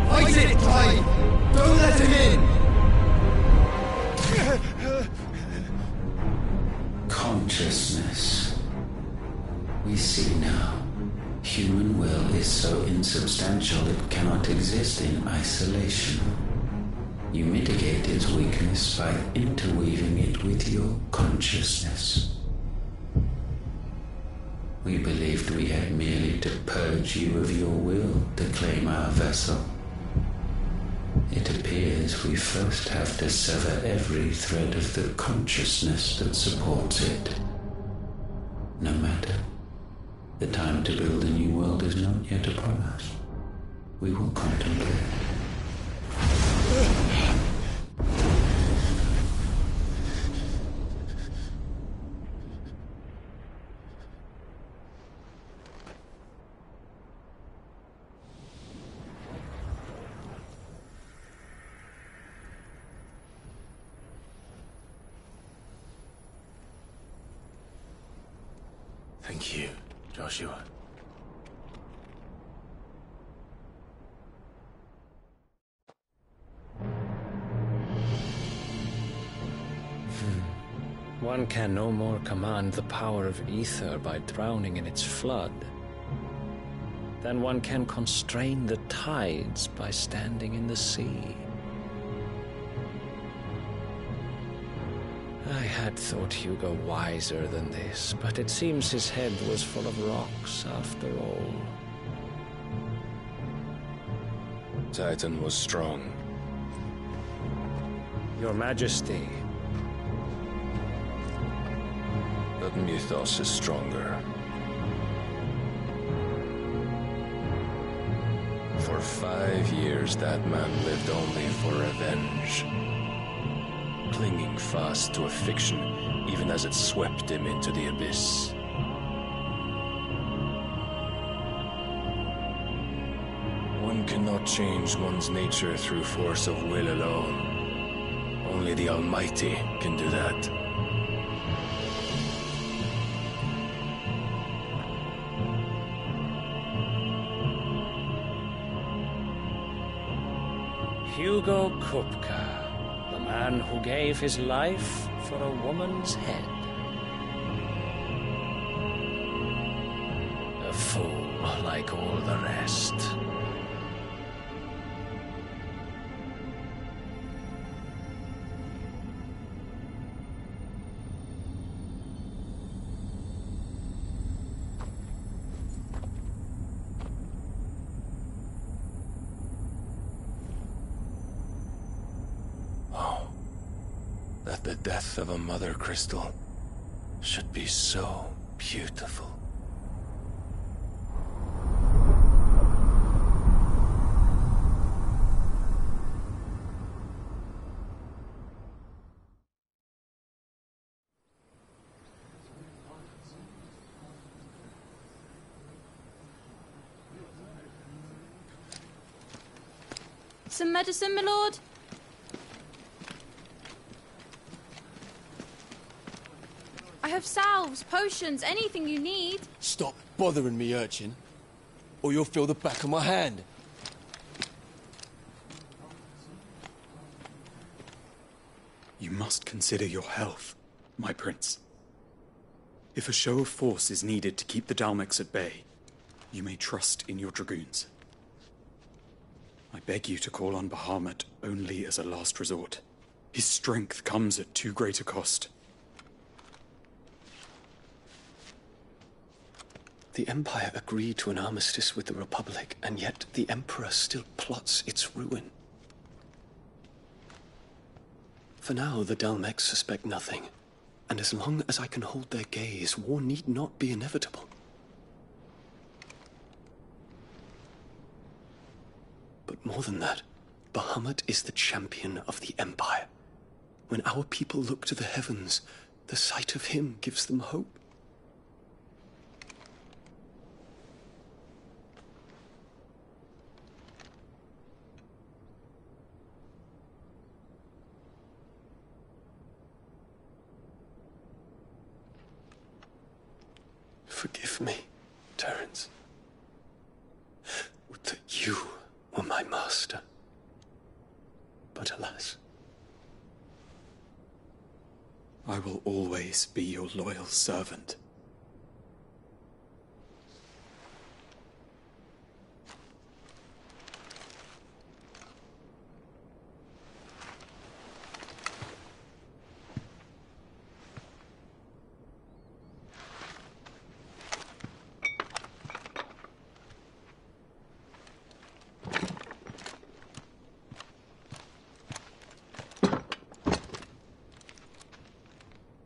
Fight it, Clive! Don't let him in! Consciousness. We see now. Human will is so insubstantial it cannot exist in isolation. You mitigate its weakness by interweaving it with your consciousness. We believed we had merely to purge you of your will to claim our vessel. It appears we first have to sever every thread of the consciousness that supports it. No matter. The time to build a new world is not yet upon us. We will contemplate. Thank you, Joshua. One can no more command the power of ether by drowning in its flood than one can constrain the tides by standing in the sea. I had thought Hugo wiser than this, but it seems his head was full of rocks after all. Titan was strong. Your Majesty. But Mythos is stronger. For 5 years, that man lived only for revenge. Clinging fast to a fiction, even as it swept him into the abyss. One cannot change one's nature through force of will alone. Only the Almighty can do that. Hugo Kupka, the man who gave his life for a woman's head. A fool like all the rest. That the death of a mother crystal should be so beautiful. Some medicine, my lord? I have salves, potions, anything you need. Stop bothering me, urchin, or you'll feel the back of my hand. You must consider your health, my prince. If a show of force is needed to keep the Dalmex at bay, you may trust in your dragoons. I beg you to call on Bahamut only as a last resort. His strength comes at too great a cost. The Empire agreed to an armistice with the Republic, and yet the Emperor still plots its ruin. For now, the Dalmex suspect nothing, and as long as I can hold their gaze, war need not be inevitable. But more than that, Bahamut is the champion of the Empire. When our people look to the heavens, the sight of him gives them hope. Forgive me, Terence. Would that you were my master. But alas. I will always be your loyal servant.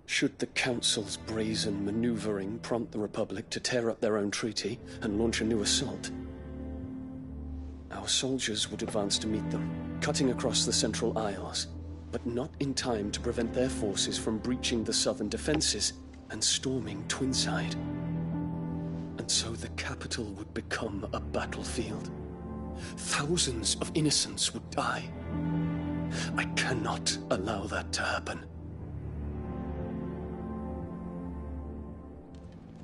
Should the Council's brazen maneuvering prompt the Republic to tear up their own treaty and launch a new assault, our soldiers would advance to meet them, cutting across the Central Isles, but not in time to prevent their forces from breaching the southern defenses and storming Twinside. And so the capital would become a battlefield. Thousands of innocents would die. I cannot allow that to happen.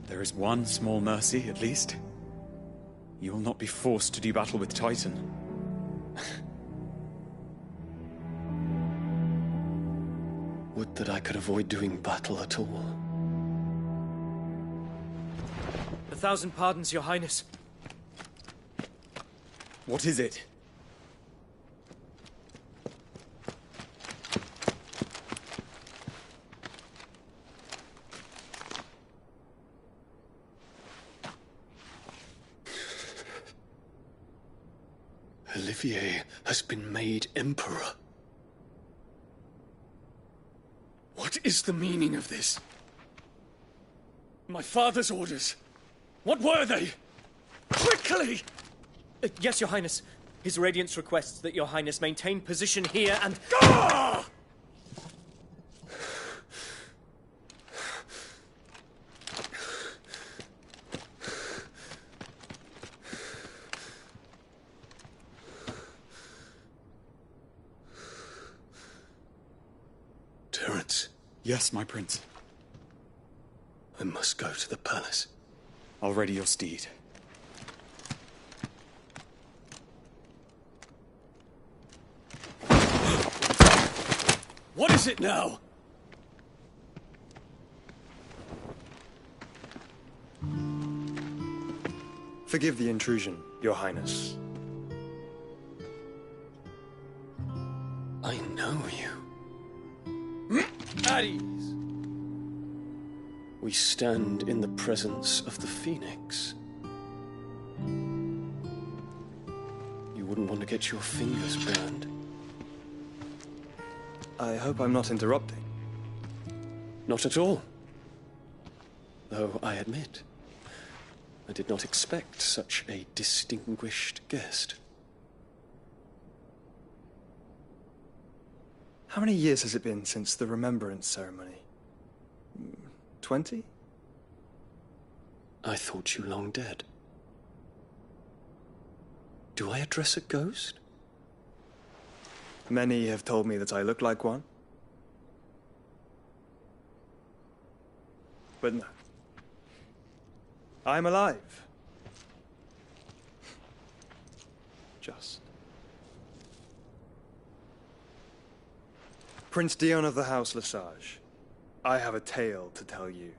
There is one small mercy, at least. You will not be forced to do battle with Titan. Would that I could avoid doing battle at all. 1,000 pardons, Your Highness. What is it? Olivier has been made Emperor. What is the meaning of this? My father's orders. What were they? Quickly! Yes, Your Highness. His Radiance requests that Your Highness maintain position here and... Ah! Terence. Yes, my prince. I must go to the palace. I'll ready your steed. What is it now? Forgive the intrusion, Your Highness. I know you. At ease. We stand in the presence of the Phoenix. You wouldn't want to get your fingers burned. I hope I'm not interrupting. Not at all. Though I admit, I did not expect such a distinguished guest. How many years has it been since the Remembrance ceremony? 20? I thought you long dead. Do I address a ghost? Many have told me that I look like one. But no. I'm alive. Just. Prince Dion of the House Lesage, I have a tale to tell you.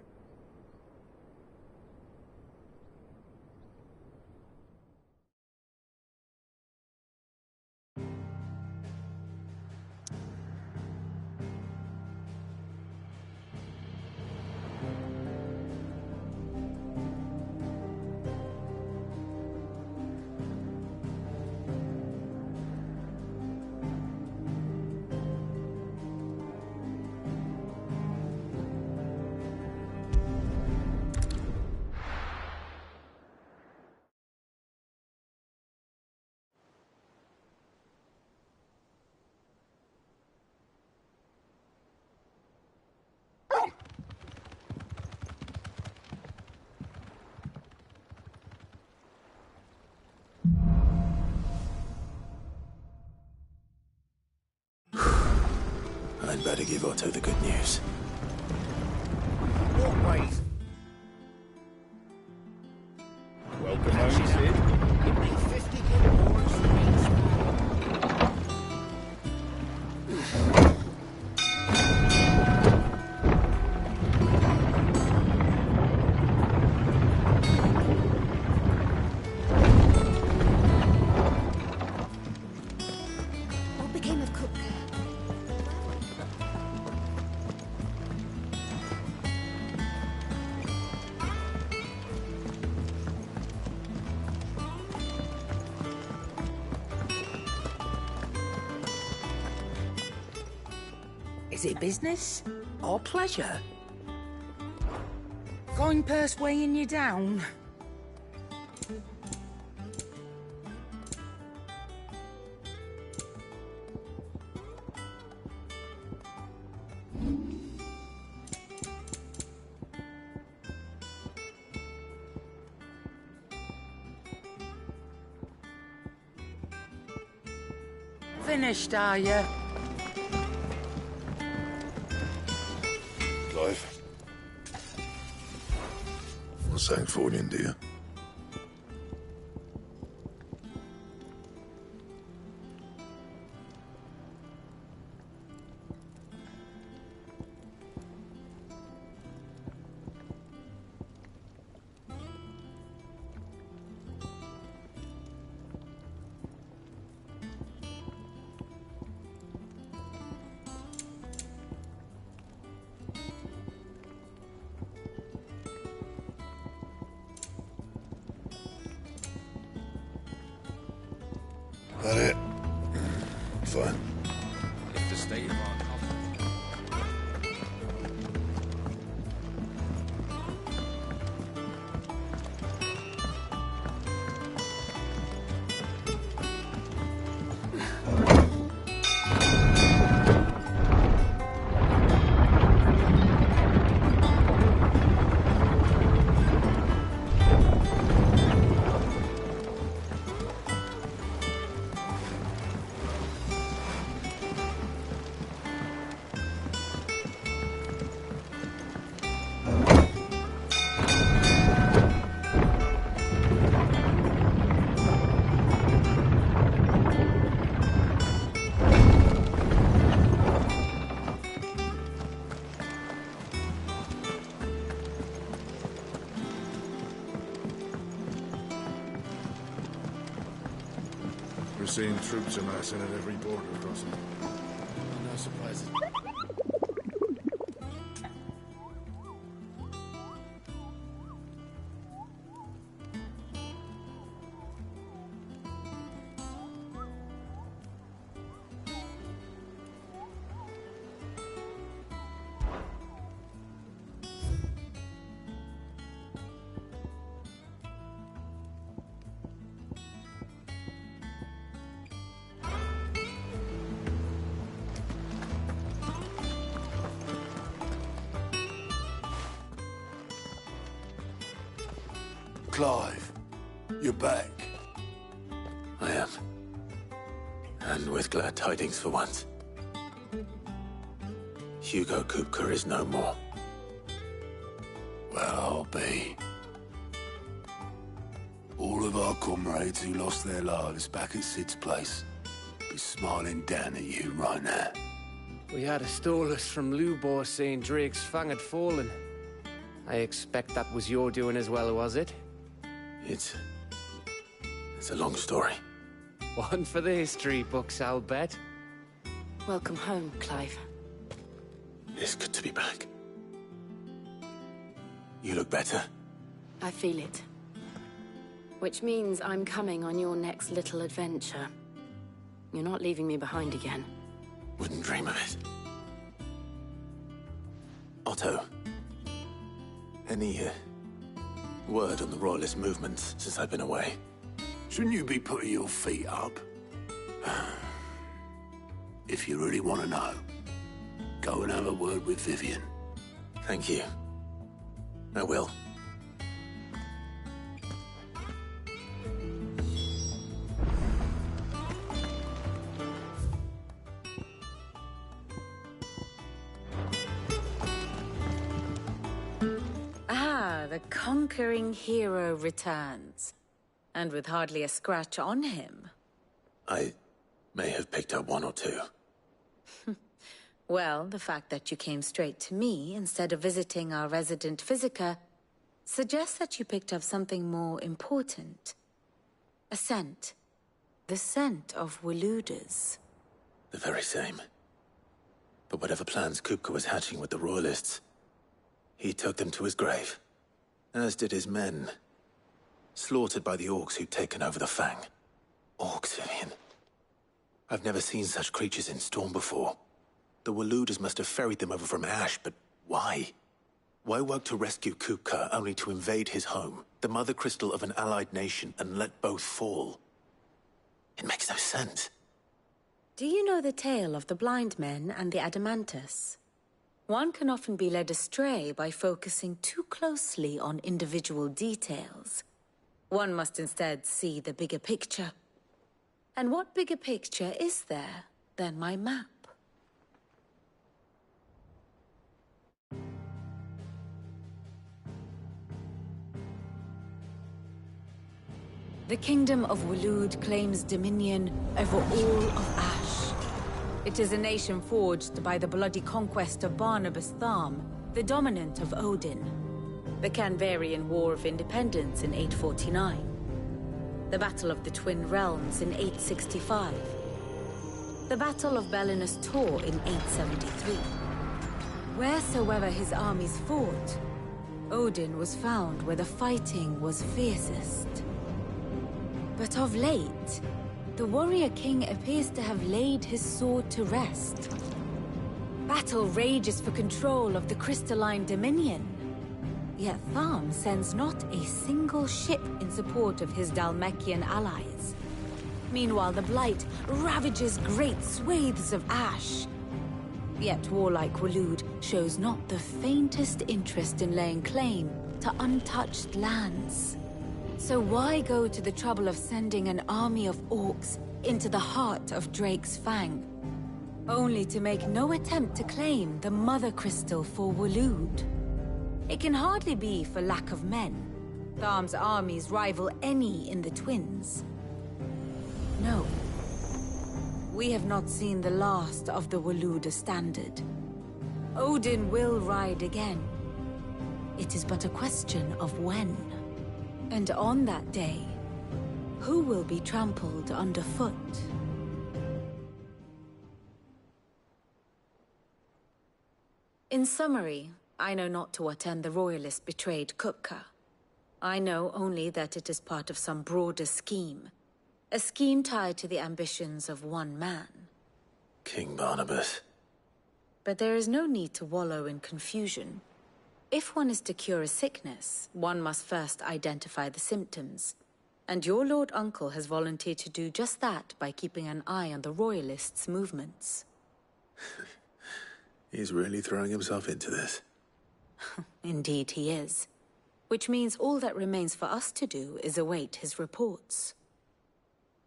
better give Otto the good news. What way? Welcome home, Sid. Give me 50 good boards for me. What became of Cook? Is it business or pleasure? Coin purse weighing you down? Finished, are you? Clive. What's Sancfordian, dear? That it? Fine. If the state of our coffee. We're seeing troops amassing at every border crossing. No surprises. Clive, you're back. I am. And with glad tidings for once. Hugo Kupka is no more. Well, I'll be. All of our comrades who lost their lives back at Sid's place be smiling down at you right now. We had a stolus from Lubor saying Drake's fang had fallen. I expect that was your doing as well, was it? It's a long story. One for the history books, I'll bet. Welcome home, Clive. It's good to be back. You look better. I feel it. Which means I'm coming on your next little adventure. You're not leaving me behind again. Wouldn't dream of it. Otto. Any word on the Royalist movement since I've been away? Shouldn't you be putting your feet up? If you really want to know, go and have a word with Vivian. Thank you. I will. the conquering hero returns. And with hardly a scratch on him. I may have picked up one or two. Well, the fact that you came straight to me instead of visiting our resident physiker suggests that you picked up something more important. A scent. The scent of Waludas. The very same. But whatever plans Kupka was hatching with the Royalists, he took them to his grave. As did his men. Slaughtered by the orcs who'd taken over the Fang. Orcs, Vivian. I've never seen such creatures in Storm before. The Waludas must have ferried them over from Ash, but why? Why work to rescue Kupka only to invade his home, the mother crystal of an allied nation, and let both fall? It makes no sense. Do you know the tale of the blind men and the Adamantus? One can often be led astray by focusing too closely on individual details. One must instead see the bigger picture. And what bigger picture is there than my map? The Kingdom of Waloed claims dominion over all of Ash. It is a nation forged by the bloody conquest of Barnabas Tharm, the dominant of Odin. The Canvarian War of Independence in 849. The Battle of the Twin Realms in 865. The Battle of Belinus Tor in 873. Wheresoever his armies fought, Odin was found where the fighting was fiercest. But of late, the warrior king appears to have laid his sword to rest. Battle rages for control of the crystalline dominion. Yet Tharm sends not a single ship in support of his Dhalmekian allies. Meanwhile, the Blight ravages great swathes of Ash. Yet warlike Waloed shows not the faintest interest in laying claim to untouched lands. So why go to the trouble of sending an army of orcs into the heart of Drake's Fang, only to make no attempt to claim the Mother Crystal for Waloed? It can hardly be for lack of men. Tharm's armies rival any in the Twins. No. We have not seen the last of the Waluda standard. Odin will ride again. It is but a question of when. And on that day, who will be trampled underfoot? In summary, I know not to what end the Royalists betrayed Kupka. I know only that it is part of some broader scheme. A scheme tied to the ambitions of one man. King Barnabas. But there is no need to wallow in confusion. If one is to cure a sickness, one must first identify the symptoms. And your Lord Uncle has volunteered to do just that by keeping an eye on the Royalists' movements. He's really throwing himself into this. Indeed he is. Which means all that remains for us to do is await his reports.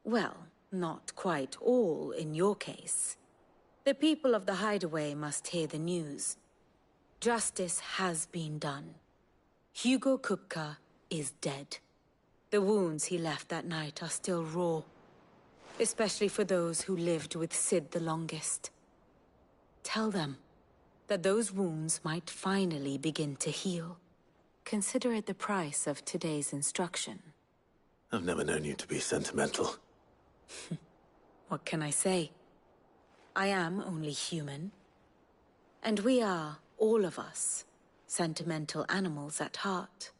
Well, not quite all in your case. The people of the Hideaway must hear the news. Justice has been done. Hugo Kupka is dead. The wounds he left that night are still raw, especially for those who lived with Sid the longest. Tell them that those wounds might finally begin to heal. Consider it the price of today's instruction. I've never known you to be sentimental. What can I say? I am only human. And we are, all of us, sentimental animals at heart.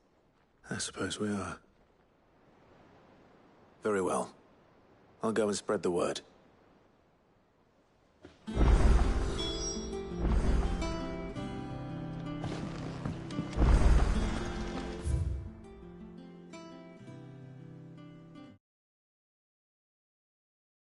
I suppose we are. Very well. I'll go and spread the word.